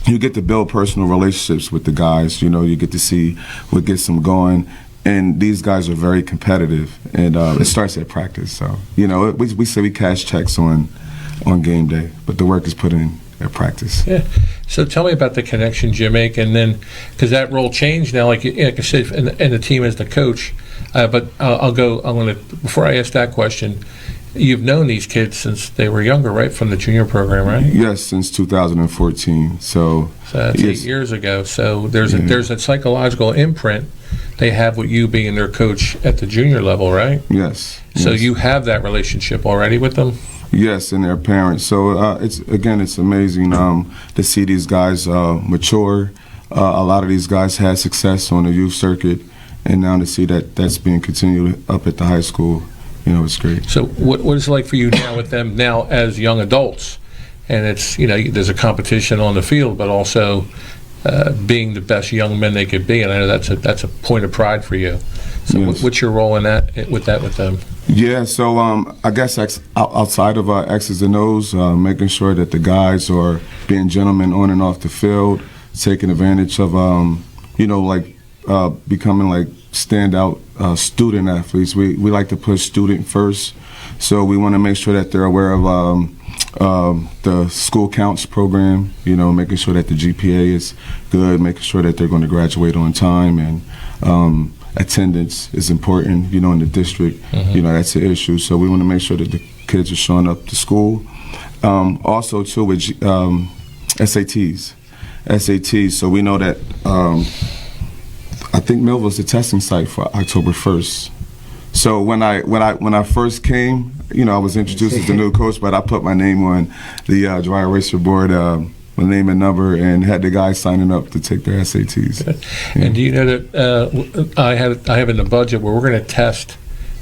You get to build personal relationships with the guys. You get to see what gets them going. And these guys are very competitive, and it starts at practice. So, we say we cash checks on game day, but the work is put in at practice. Yeah. So tell me about the connections you make, and then, because that role changed now, like I said, and the team as the coach. But I'm going to, before I ask that question, you've known these kids since they were younger, right? From the junior program, right? Yes, since 2014. So that's 8 years ago. So there's a psychological imprint they have with you being their coach at the junior level, right? Yes. So you have that relationship already with them? Yes, and their parents. So it's amazing to see these guys mature. A lot of these guys had success on the youth circuit, and now to see that's being continued up at the high school, it's great. So what is it like for you now with them now as young adults? And it's, there's a competition on the field, but also being the best young men they could be, and I know that's a point of pride for you. So yes. What's your role in that with them? Yeah, so I guess outside of X's and O's, making sure that the guys are being gentlemen on and off the field, taking advantage of, becoming like standout student athletes. We like to push student first, so we want to make sure that they're aware of the school counts program, making sure that the GPA is good, making sure that they're going to graduate on time, and attendance is important, in the district. Mm-hmm. That's an issue. So we want to make sure that the kids are showing up to school. Also, too, with SATs. So we know that I think Millville's the testing site for October 1st. So when I first came, I was introduced as the new coach, but I put my name on the dry eraser board, my name and number, and had the guys signing up to take their SATs. Yeah. And do you know that I have in the budget where we're going to test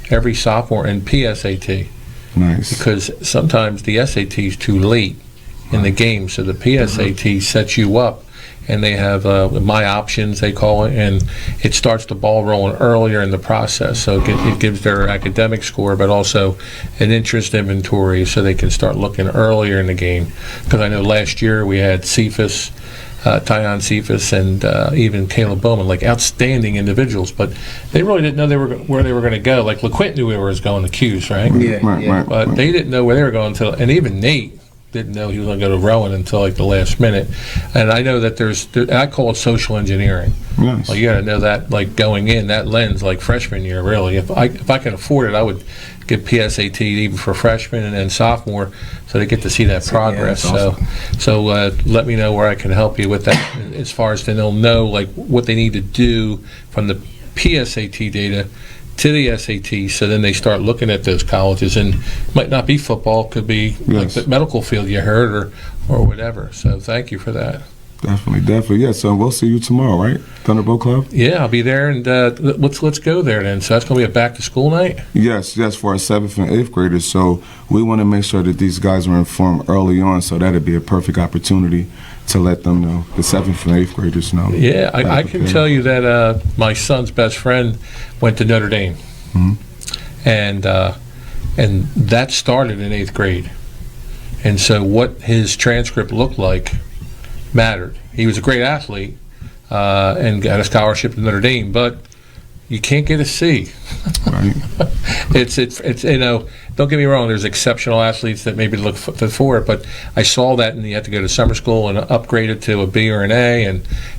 every sophomore in PSAT? Nice. Because sometimes the SAT is too late in the game, so the PSAT sets you up, and they have my options, they call it, and it starts the ball rolling earlier in the process. So it gives their academic score, but also an interest inventory, so they can start looking earlier in the game. Because I know last year we had Cephas, Tyon Cephas, and even Caleb Bowman, like outstanding individuals, but they really didn't know where they were going to go. Like LeQuint knew where he was going to Q's, right? Yeah. But they didn't know where they were going until, and even Nate didn't know he was going to go to Rowan until like the last minute. And I know that I call it social engineering. Nice. Like you got to know that, like going in that lens, like freshman year. Really, if I can afford it, I would get PSAT even for freshmen and then sophomore, so they get to see that progress. Yeah, awesome. So let me know where I can help you with that, as far as they'll know like what they need to do from the PSAT data to the SAT, so then they start looking at those colleges, and it might not be football, could be like the medical field you heard or whatever. So thank you for that. Definitely. Yeah, so we'll see you tomorrow, right? Thunderbolt Club? Yeah, I'll be there, and let's go there then. So that's going to be a back-to-school night? Yes, for our 7th and 8th graders. So we want to make sure that these guys are informed early on, so that'd be a perfect opportunity to let them know, the 7th and 8th graders know. Yeah, I can tell you that my son's best friend went to Notre Dame, and that started in 8th grade. And so what his transcript looked like mattered. He was a great athlete and got a scholarship to Notre Dame, but you can't get a C. Right. It's don't get me wrong, there's exceptional athletes that maybe look for it, but I saw that, and you have to go to summer school and upgrade it to a B or an A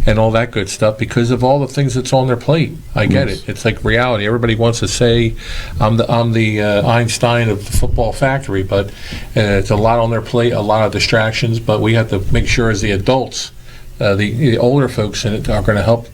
and all that good stuff because of all the things that's on their plate. I get it. It's like reality. Everybody wants to say I'm the Einstein of the football factory, but it's a lot on their plate, a lot of distractions, but we have to make sure as the adults, the older folks in it are going to help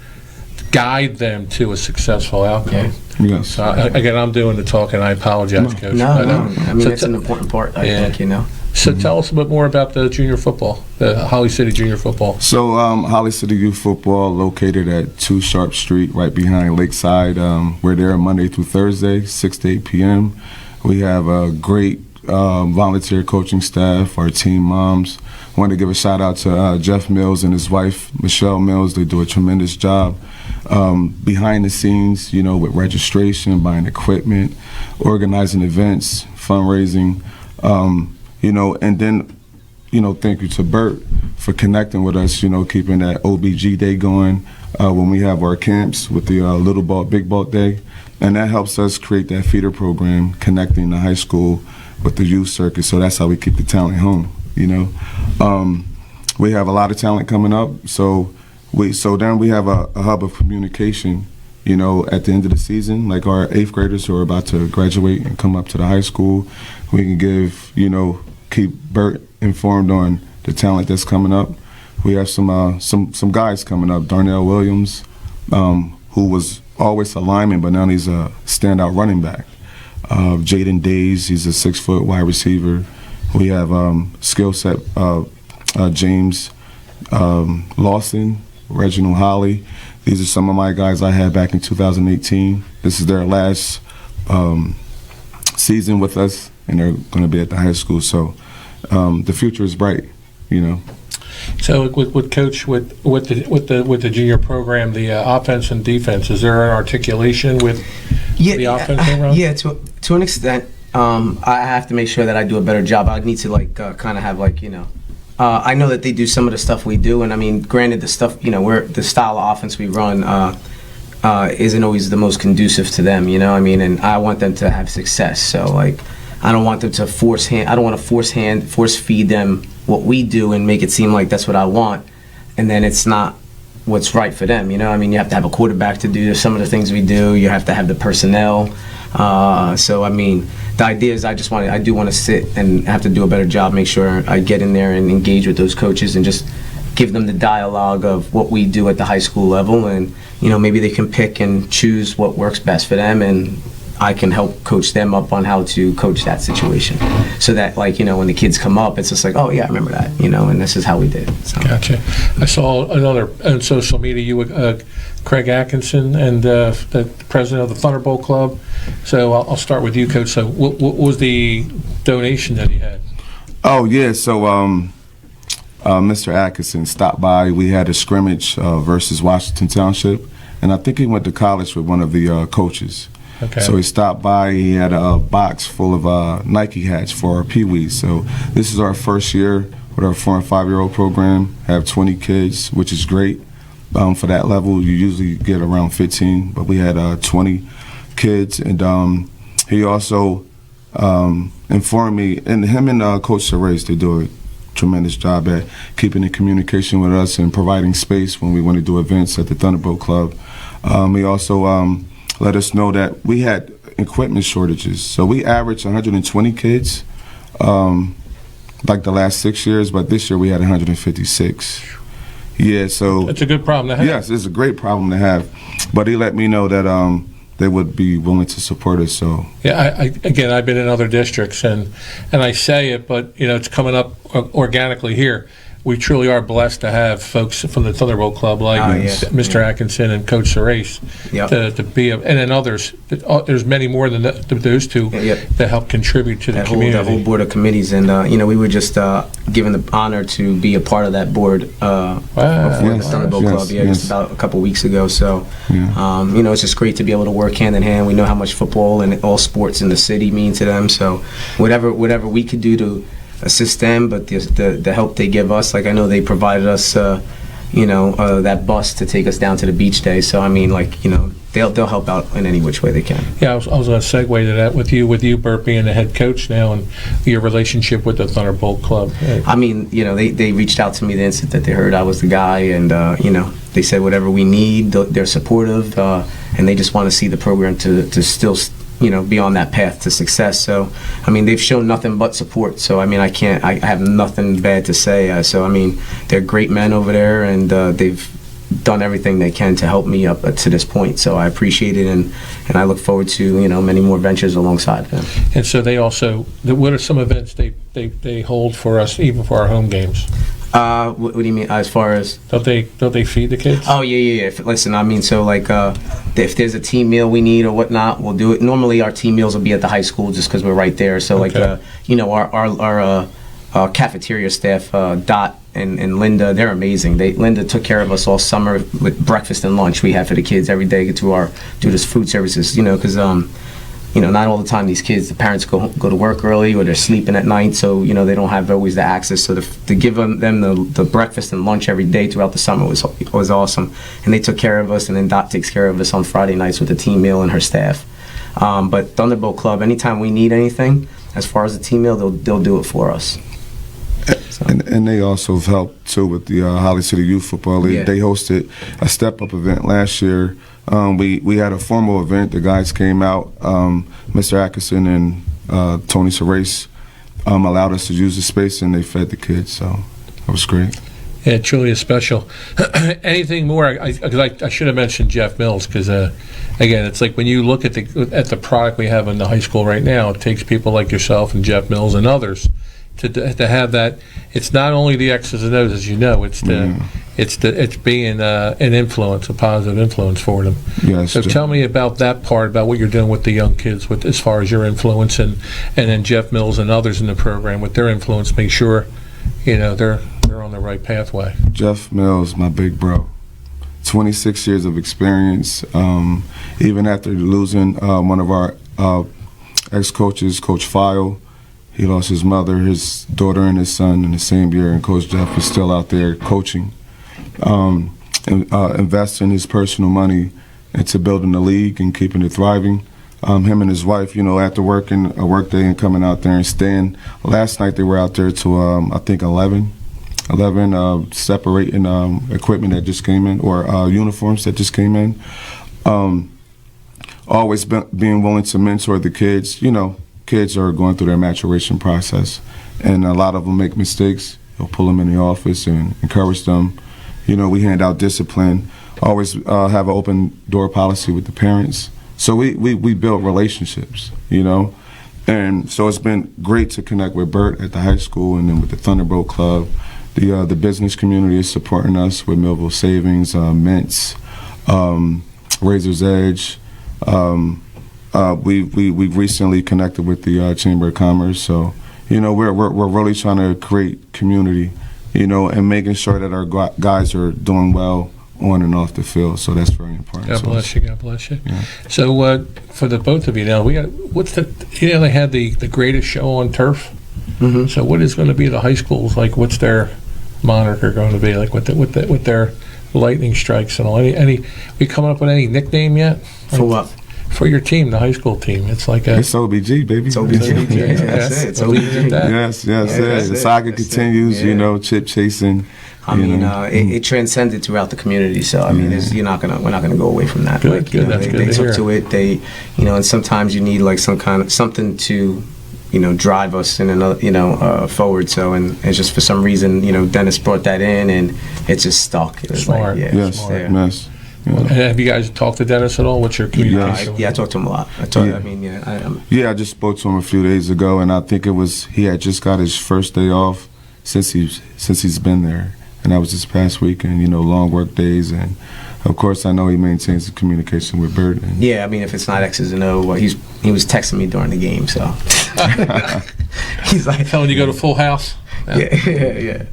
guide them to a successful outcome. Yes. So again, I'm doing the talking. I apologize, Coach. No, I mean, So it's an important part, I think, So tell us a bit more about the junior football, the Holly City Junior Football. So Holly City Youth Football, located at 2 Sharp Street, right behind Lakeside. We're there Monday through Thursday, 6 to 8 p.m. We have a great volunteer coaching staff, our team moms. I want to give a shout out to Jeff Mills and his wife, Michelle Mills. They do a tremendous job behind the scenes, with registration, buying equipment, organizing events, fundraising, and then, thank you to Bert for connecting with us, keeping that OBG day going when we have our camps with the Little Ball, Big Ball Day. And that helps us create that feeder program, connecting the high school with the youth circuit. So that's how we keep the talent home, We have a lot of talent coming up. So then we have a hub of communication, at the end of the season, like our 8th graders who are about to graduate and come up to the high school. We can give, keep Bert informed on the talent that's coming up. We have some guys coming up. Darnell Williams, who was always a lineman, but now he's a standout running back. Jaden Days, he's a 6-foot wide receiver. We have skill set James Lawson, Reginald Holly. These are some of my guys I had back in 2018. This is their last season with us, and they're going to be at the high school. So the future is bright, So with Coach, with the junior program, the offense and defense, is there an articulation with the offense around? Yeah, to an extent. I have to make sure that I do a better job. I need to kind of have I know that they do some of the stuff we do, and I mean, granted, the stuff the style of offense we run isn't always the most conducive to them. And I want them to have success. So I don't want them to force feed them what we do and make it seem like that's what I want, and then it's not what's right for them. You have to have a quarterback to do some of the things we do. You have to have the personnel. So I mean, the idea is I do want to sit and have to do a better job, make sure I get in there and engage with those coaches and just give them the dialogue of what we do at the high school level, and maybe they can pick and choose what works best for them, and I can help coach them up on how to coach that situation, so that when the kids come up, it's just like, oh yeah, I remember that, and this is how we did it. So. Gotcha. I saw another on social media, you with Craig Atkinson and the president of the Thunderbolt Club. So I'll start with you, Coach. So what was the donation that he had? Oh yeah, so Mr. Atkinson stopped by. We had a scrimmage versus Washington Township, and I think he went to college with one of the coaches. Okay. So he stopped by. He had a box full of Nike hats for our Pee-wees. So this is our first year with our 4- and 5-year-old program. Have 20 kids, which is great. For that level, you usually get around 15, but we had 20 kids. And he also informed me, and him and Coach Cerez, they do a tremendous job at keeping in communication with us and providing space when we want to do events at the Thunderbolt Club. He also let us know that we had equipment shortages. So we averaged 120 kids like the last 6 years, but this year we had 156. Yeah, so it's a good problem to have. Yes, it's a great problem to have. But he let me know that they would be willing to support us. So yeah, again, I've been in other districts, and I say it, but it's coming up organically here. We truly are blessed to have folks from the Thunderbolt Club like Mr. Atkinson and Coach Cerez to be, and then others. There's many more than those two that help contribute to the community. That whole board of committees, and we were just given the honor to be a part of that board for the Thunderbolt Club. Just about a couple weeks ago. So it's just great to be able to work hand in hand. We know how much football and all sports in the city mean to them. So whatever we could do to assist them, but the help they give us, I know they provided us that bus to take us down to the beach day. So I mean, they'll help out in any which way they can. Yeah, I was going to segue to that with you, Bert, being the head coach now, and your relationship with the Thunderbolt Club. I mean, they reached out to me the instant that they heard I was the guy, and they said whatever we need, they're supportive, and they just want to see the program to still be on that path to success. So, I mean, they've shown nothing but support. So, I mean, I have nothing bad to say. So, I mean, they're great men over there, and they've done everything they can to help me up to this point. So I appreciate it, and I look forward to many more ventures alongside them. And so they also, what are some events they hold for us, even for our home games? What do you mean as far as? Don't they feed the kids? Oh yeah. Listen, I mean, so like if there's a team meal we need or whatnot, we'll do it. Normally our team meals will be at the high school just because we're right there. So Okay. our cafeteria staff, Dot and Linda, they're amazing. Linda took care of us all summer with breakfast and lunch we have for the kids every day do this food services. Because not all the time these kids, the parents go to work early or they're sleeping at night, so they don't have always the access. So to give them the breakfast and lunch every day throughout the summer was awesome, and they took care of us. And then Dot takes care of us on Friday nights with the team meal and her staff. But Thunderbolt Club, anytime we need anything as far as the team meal, they'll do it for us. So. And they also have helped too with the Holly City Youth Football League. Yeah. They hosted a step-up event last year. We had a formal event. The guys came out. Mr. Atkinson and Tony Serace allowed us to use the space, and they fed the kids. So that was great. Yeah, it truly is special. Anything more? I should have mentioned Jeff Mills because, again, it's like when you look at the product we have in the high school right now, it takes people like yourself and Jeff Mills and others to have that. It's not only the X's and O's, as you know. It's being an influence, a positive influence for them. Yes. So tell me about that part, about what you're doing with the young kids, with as far as your influence, and then Jeff Mills and others in the program with their influence. Make sure they're on the right pathway. Jeff Mills, my big bro. 26 years of experience. Even after losing one of our ex-coaches, Coach File, he lost his mother, his daughter, and his son in the same year, and Coach Jeff is still out there coaching, investing his personal money into building the league and keeping it thriving. Him and his wife, after working a work day and coming out there and staying. Last night they were out there to I think 11 separating equipment that just came in, or uniforms that just came in. Always being willing to mentor the kids. Kids are going through their maturation process, and a lot of them make mistakes. He'll pull them in the office and encourage them. We hand out discipline. Always have an open door policy with the parents. So we build relationships, and so it's been great to connect with Bert at the high school, and then with the Thunderbolt Club. The business community is supporting us with Millville Savings, Mints, Razor's Edge. We've recently connected with the Chamber of Commerce, so we're really trying to create community, and making sure that our guys are doing well on and off the field. So that's very important. God bless you. God bless you. Yeah. So for the both of you now, we got they had the greatest show on turf. Mm-hmm. So what is going to be the high schools like? What's their moniker going to be like with their lightning strikes and all? Any we coming up with any nickname yet? For what? For your team, the high school team. It's like it's OBG, baby. It's OBG. Yeah, That's it. It's We'll leave it at that. Yes. that's The it. saga That's continues. it. Chip chasing. I mean, it transcended throughout the community. So I mean, we're not gonna go away from that. Good, good. That's They good to took hear. to it. They, and sometimes you need like something to, drive us in another, forward. So and just for some reason, Dennis brought that in, and it just stuck. It was Smart. like, Yes. yeah. Yes. And have you guys talked to Dennis at all? What's your communication? I talked to him a lot. I just spoke to him a few days ago, and I think he had just got his first day off since he's been there, and that was this past weekend. Long work days, and of course I know he maintains the communication with Bert. And Yeah, I mean, if it's not X's and O, well, he was texting me during the game, so he's like, Telling you to go to Full House? yeah.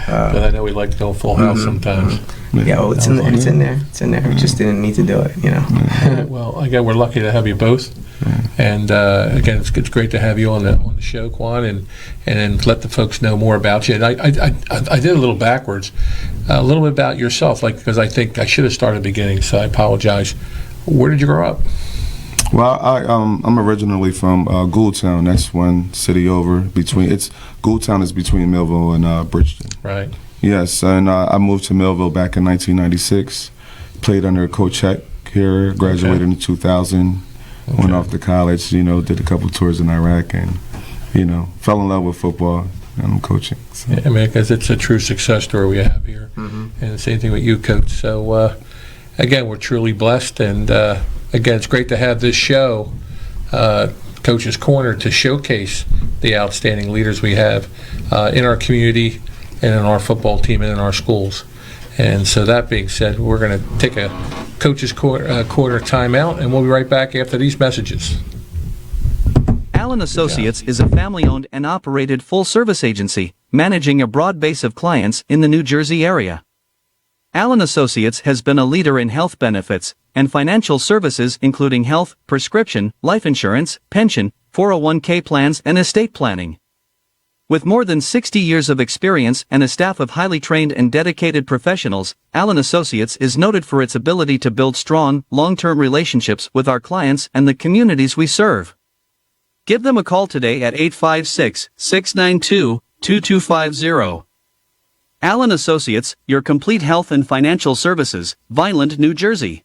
But I know we like to go Full House sometimes. Yeah, well, it's in there. It's in there. We just didn't need to do it, Well, again, we're lucky to have you both, and again, it's great to have you on the show, Quan, and then let the folks know more about you. And I did a little backwards, a little bit about yourself, because I think I should have started at the beginning, so I apologize. Where did you grow up? Well, I'm originally from Ghoultown. That's one city over. Ghoultown is between Millville and Bridgeton. Right. Yes, and I moved to Millville back in 1996. Played under Coach Heck here. Graduated in 2000. Went off to college. Did a couple tours in Iraq, and fell in love with football. And I'm coaching. So. Yeah, I mean, because it's a true success story we have here, and the same thing with you, Coach. So again, we're truly blessed, and again, it's great to have this show, Coach's Corner, to showcase the outstanding leaders we have in our community and in our football team and in our schools. And so that being said, we're going to take a Coach's Corner timeout, and we'll be right back after these messages. Allen Associates is a family-owned and operated full-service agency, managing a broad base of clients in the New Jersey area. Allen Associates has been a leader in health benefits and financial services including health, prescription, life insurance, pension, 401k plans and estate planning. With more than 60 years of experience and a staff of highly trained and dedicated professionals, Allen Associates is noted for its ability to build strong, long-term relationships with our clients and the communities we serve. Give them a call today at 856-692-2250. Allen Associates, your complete health and financial services, Vineland, New Jersey.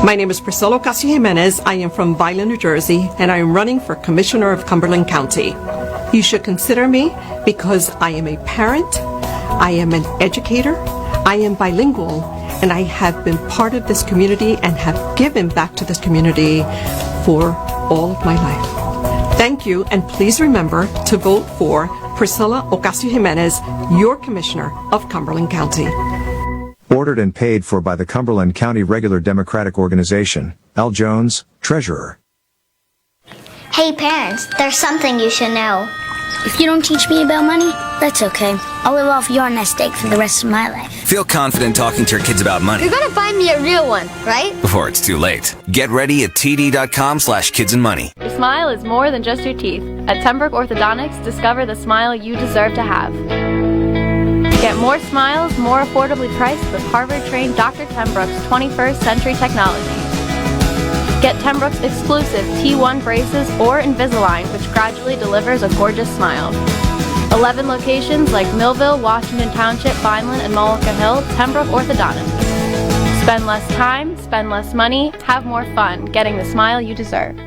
My name is Priscilla Ocasio-Jimenez. I am from Vineland, New Jersey, and I am running for Commissioner of Cumberland County. You should consider me because I am a parent, I am an educator, I am bilingual, and I have been part of this community and have given back to this community for all of my life. Thank you, and please remember to vote for Priscilla Ocasio-Jimenez, your Commissioner of Cumberland County. Ordered and paid for by the Cumberland County Regular Democratic Organization. Al Jones, Treasurer. Hey parents, there's something you should know. If you don't teach me about money, that's okay. I'll live off your nest egg for the rest of my life. Feel confident talking to your kids about money. You're gonna find me a real one, right? Before it's too late. Get ready at td.com/kidsandmoney. Your smile is more than just your teeth. At Tenbrook Orthodontics, discover the smile you deserve to have. Get more smiles, more affordably priced with Harvard-trained Dr. Tenbrook's 21st century technology. Get Tenbrook's exclusive T1 braces or Invisalign, which gradually delivers a gorgeous smile. 11 locations like Millville, Washington Township, Vineland, and Mullica Hill, Tenbrook Orthodontics. Spend less time, spend less money, have more fun, getting the smile you deserve.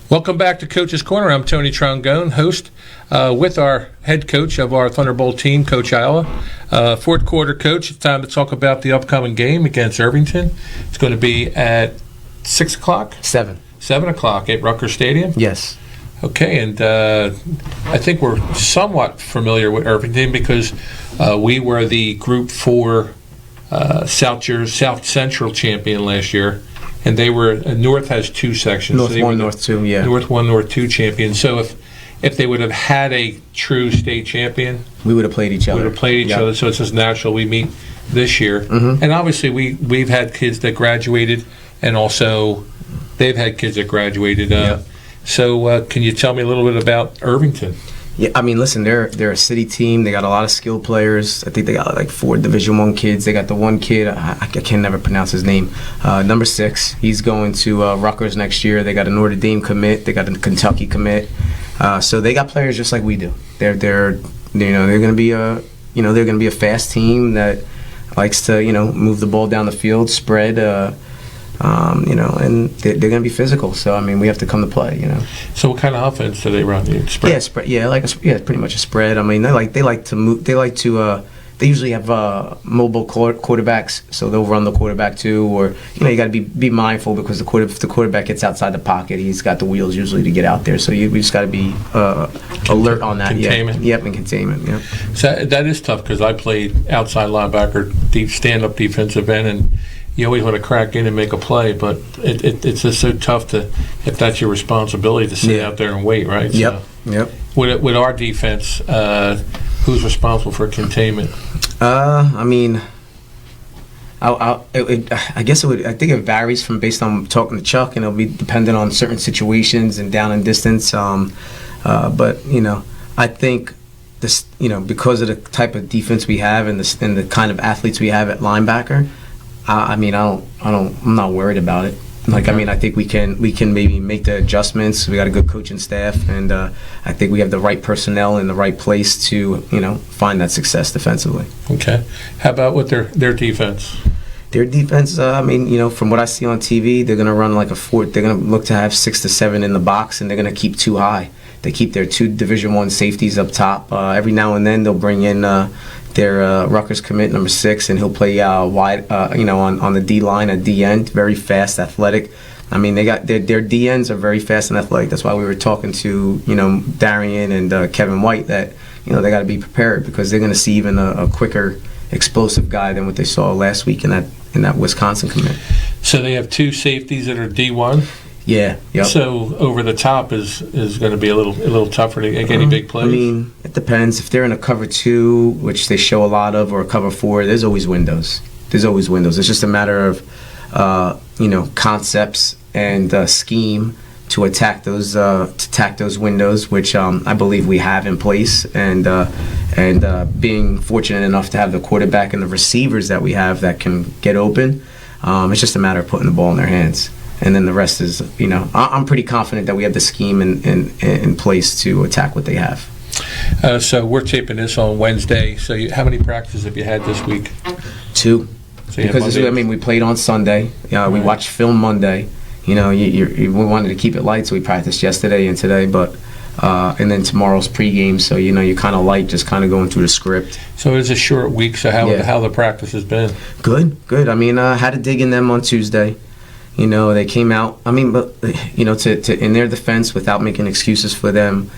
Welcome back to Coach's Corner. I'm Tony Trongone, host, with our head coach of our Thunderbolt team, Coach Ayala. Fourth quarter, Coach. It's time to talk about the upcoming game against Irvington. It's going to be at 6 o'clock? 7. 7 o'clock at Rutgers Stadium? Yes. Okay, and I think we're somewhat familiar with Irvington because we were the Group 4 South Central champion last year. And they were, North has 2 sections. North so 1, North 2, yeah. North 1, North 2 champion. So if they would have had a true state champion, we would have played each other. We would have played each other. So it's just natural we meet this year. Mm-hmm. And obviously we've had kids that graduated, and also they've had kids that graduated. So can you tell me a little bit about Irvington? Yeah, I mean, listen, they're a city team. They got a lot of skilled players. I think they got like 4 Division I kids. They got the one kid, I can never pronounce his name, number 6. He's going to Rutgers next year. They got a Notre Dame commit. They got a Kentucky commit. So they got players just like we do. They're going to be they're going to be a fast team that likes to move the ball down the field, spread. And they're going to be physical. So I mean, we have to come to play. So what kind of offense do they run? Spread? Yeah, spread. Yeah, pretty much a spread. I mean, they like to move. They they usually have mobile quarterbacks, so they'll run the quarterback too. Or you got to be mindful because if the quarterback gets outside the pocket, he's got the wheels usually to get out there. So we just got to be alert on that. Containment. Yep, and containment. Yep. So that is tough because I played outside linebacker, deep stand-up defensive end, and you always want to crack in and make a play, but it's just so tough if that's your responsibility to sit out there and wait, right? Yep. Yep. With our defense, who's responsible for containment? I mean, I guess it would. I think it varies from based on talking to Chuck, and it'll be dependent on certain situations and down and distance. But I think this, because of the type of defense we have and the kind of athletes we have at linebacker, I'm not worried about it. Like, I mean, I think we can maybe make the adjustments. We got a good coaching staff, and I think we have the right personnel in the right place to, find that success defensively. Okay. How about with their defense? Their defense, from what I see on TV, they're going to run like a 4. They're going to look to have 6 to 7 in the box, and they're going to keep 2 high. They keep their 2 Division I safeties up top. Every now and then they'll bring in their Rutgers commit number 6, and he'll play wide, on the D line at D end, very fast, athletic. I mean, they got their D ends are very fast and athletic. That's why we were talking to Darian and Kevin White that they got to be prepared because they're going to see even a quicker, explosive guy than what they saw last week in that Wisconsin commit. So they have 2 safeties that are D1. Yeah. Yep. So over the top is going to be a little tougher to get any big plays. I mean, it depends. If they're in a cover 2, which they show a lot of, or a cover 4, there's always windows. It's just a matter of concepts and scheme to attack those windows, which I believe we have in place, and being fortunate enough to have the quarterback and the receivers that we have that can get open. It's just a matter of putting the ball in their hands. And then the rest is, I'm pretty confident that we have the scheme in place to attack what they have. So we're taping this on Wednesday. So how many practices have you had this week? 2. So because we played on Sunday. We watched film Monday. We wanted to keep it light, so we practiced yesterday and today. But and then tomorrow's pregame. So you're kind of light, just kind of going through the script. So it's a short week. So how the practice has been? Good. I mean, I had to dig in them on Tuesday. They came out. I mean, but to in their defense, without making excuses for them,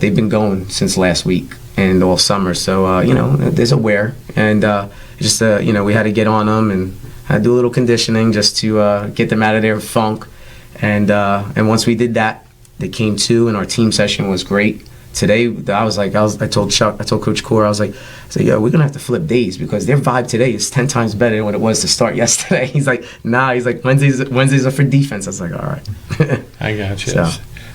they've been going since last week and all summer. So there's a wear, and just we had to get on them and had to do a little conditioning just to get them out of their funk. And once we did that, they came to, and our team session was great. Today, I told Coach Core, I was like, yo, we're gonna have to flip days because their vibe today is 10 times better than what it was to start yesterday. He's like, nah. He's like, Wednesdays are for defense. I was like, all right. I got you. So.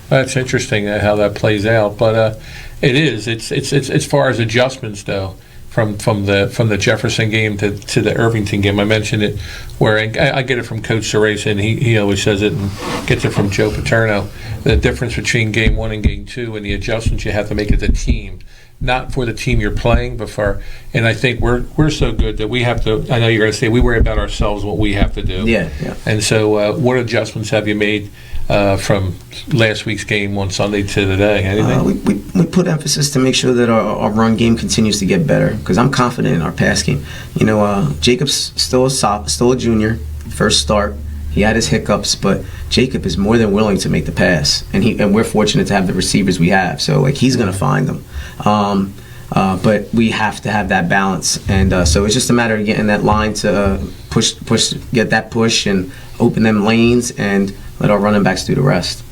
That's interesting how that plays out, but it is. It's as far as adjustments though. From the Jefferson game to the Irvington game, I mentioned it, where I get it from Coach Ceresa, and he always says it, and gets it from Joe Paterno. The difference between game 1 and game 2, and the adjustments you have to make as a team, not for the team you're playing, but for. And I think we're so good that we have to. I know you're going to say we worry about ourselves, what we have to do. Yeah. And so, what adjustments have you made from last week's game on Sunday to today? Anything? We put emphasis to make sure that our run game continues to get better because I'm confident in our pass game. Jacob's still a junior, first start. He had his hiccups, but Jacob is more than willing to make the pass, and we're fortunate to have the receivers we have. So he's going to find them. But we have to have that balance, and so it's just a matter of getting that line to push, get that push, and open them lanes, and let our running backs do the rest.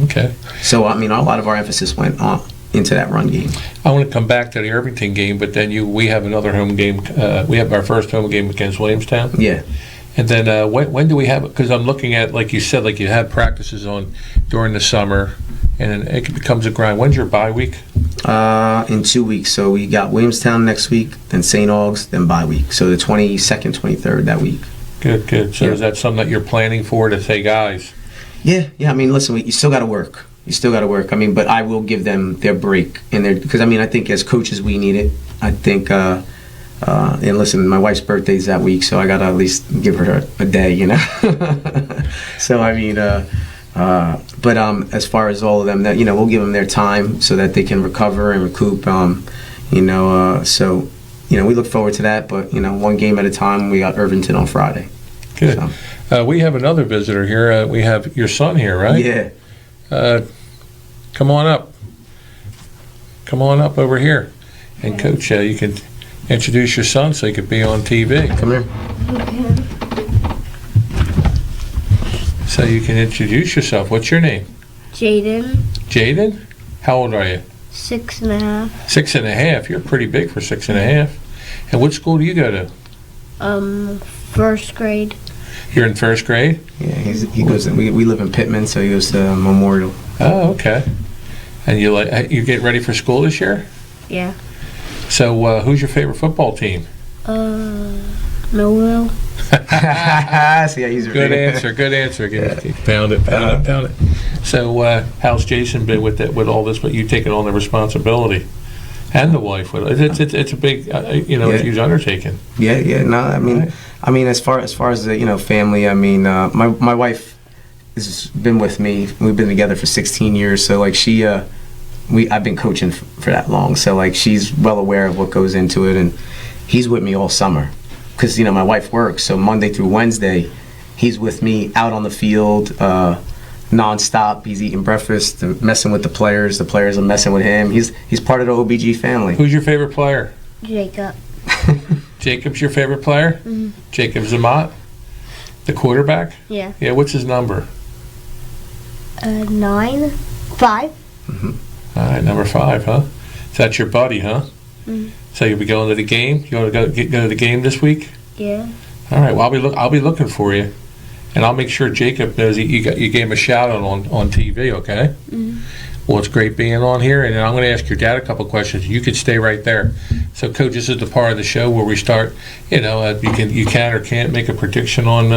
Okay. So a lot of our emphasis went on into that run game. I want to come back to the Irvington game, but then we have another home game. We have our first home game against Williamstown. Yeah. And then when do we have it? Because I'm looking at, like you said, like you have practices on during the summer, and it becomes a grind. When's your bye week? In 2 weeks. So we got Williamstown next week, then St. Aug's, then bye week. So the 22nd, 23rd that week. Good. So is that something that you're planning for to say, guys? Yeah. I mean, listen, you still got to work. I mean, but I will give them their break because I think as coaches we need it. I think. And listen, my wife's birthday's that week, so I gotta at least give her a day, So I mean, but as far as all of them, we'll give them their time so that they can recover and recoup. So we look forward to that. But one game at a time. We got Irvington on Friday. Good. So. We have another visitor here. We have your son here, right? Yeah. Come on up. Come on up over here. And Coach, you can introduce your son so he could be on TV. Come here. So you can introduce yourself. What's your name? Jaden. Jaden? How old are you? 6.5. 6.5. You're pretty big for 6.5. And what school do you go to? First grade. You're in first grade? Yeah, he goes. We live in Pittman, so he goes to Memorial. Oh, okay. And you get ready for school this year? Yeah. So who's your favorite football team? Millville. See, yeah, he's Good answer. Good answer. Pound it. So how's Jason been with all this? But you taking on the responsibility, and the wife. It's a big, huge undertaking. Yeah. No, I mean, as far as the family. I mean, my wife has been with me. We've been together for 16 years. So like I've been coaching for that long. So like she's well aware of what goes into it, and he's with me all summer. Because my wife works, so Monday through Wednesday, he's with me out on the field, nonstop. He's eating breakfast, messing with the players. The players are messing with him. He's part of the OBG family. Who's your favorite player? Jacob. Jacob's your favorite player? Mm-hmm. Jacob Zamat, the quarterback? Yeah. Yeah. What's his number? 9. 5. Mm-hmm. All right, number 5, huh? So that's your buddy, huh? Mm-hmm. So you'll be going to the game? You want to go to the game this week? Yeah. All right. Well, I'll be looking for you, and I'll make sure Jacob knows you gave him a shout out on TV. Okay. Mm-hmm. Well, it's great being on here, and I'm going to ask your dad a couple questions. You could stay right there. So, Coach, this is the part of the show where we start. You can or can't make a prediction on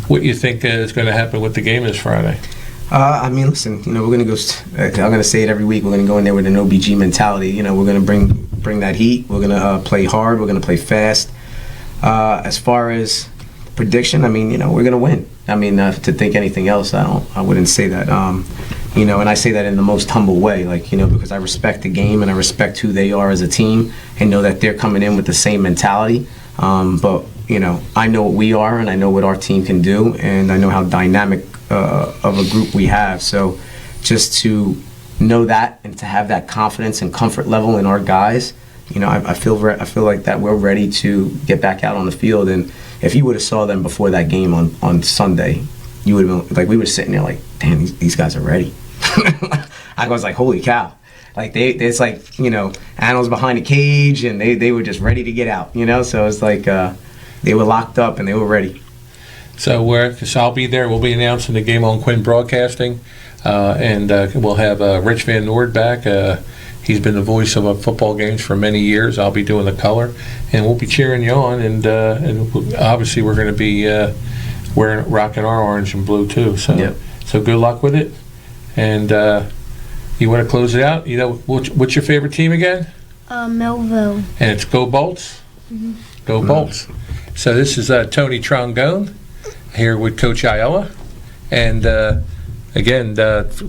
what you think is going to happen with the game this Friday. I mean, listen, we're going to go. I'm going to say it every week. We're going to go in there with an OBG mentality. We're going to bring that heat. We're going to play hard. We're going to play fast. As far as prediction, I mean, we're going to win. I mean, to think anything else, I wouldn't say that. And I say that in the most humble way, because I respect the game and I respect who they are as a team and know that they're coming in with the same mentality. But I know what we are and I know what our team can do, and I know how dynamic of a group we have. So just to know that and to have that confidence and comfort level in our guys, I feel like that we're ready to get back out on the field. And if you would have saw them before that game on Sunday, you would have been like, we were sitting there like, damn, these guys are ready. I was like, holy cow. Like it's like, animals behind a cage, and they were just ready to get out, So it's like they were locked up and they were ready. So I'll be there. We'll be announcing the game on Quinn Broadcasting, and we'll have Rich Van Noord back. He's been the voice of football games for many years. I'll be doing the color, and we'll be cheering you on. And obviously we're going to be rocking our orange and blue too. So yep. So good luck with it. And you want to close it out? What's your favorite team again? Millville. And it's Go Bolts. Mm-hmm. Go Bolts. So this is Tony Trongone here with Coach Ayala, and again,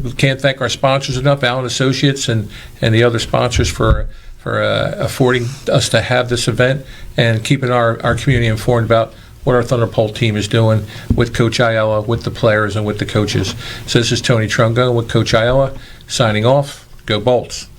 we can't thank our sponsors enough, Allen Associates and the other sponsors for affording us to have this event and keeping our community informed about what our Thunderbolt team is doing with Coach Ayala, with the players, and with the coaches. So this is Tony Trongone with Coach Ayala signing off. Go Bolts.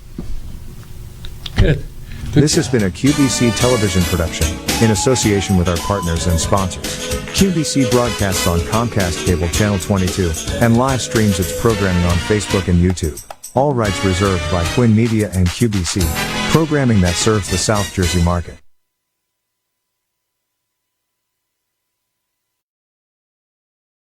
Good. This has been a QBC television production, in association with our partners and sponsors. QBC broadcasts on Comcast Cable Channel 22, and live streams its programming on Facebook and YouTube. All rights reserved by Quinn Media and QBC, programming that serves the South Jersey market.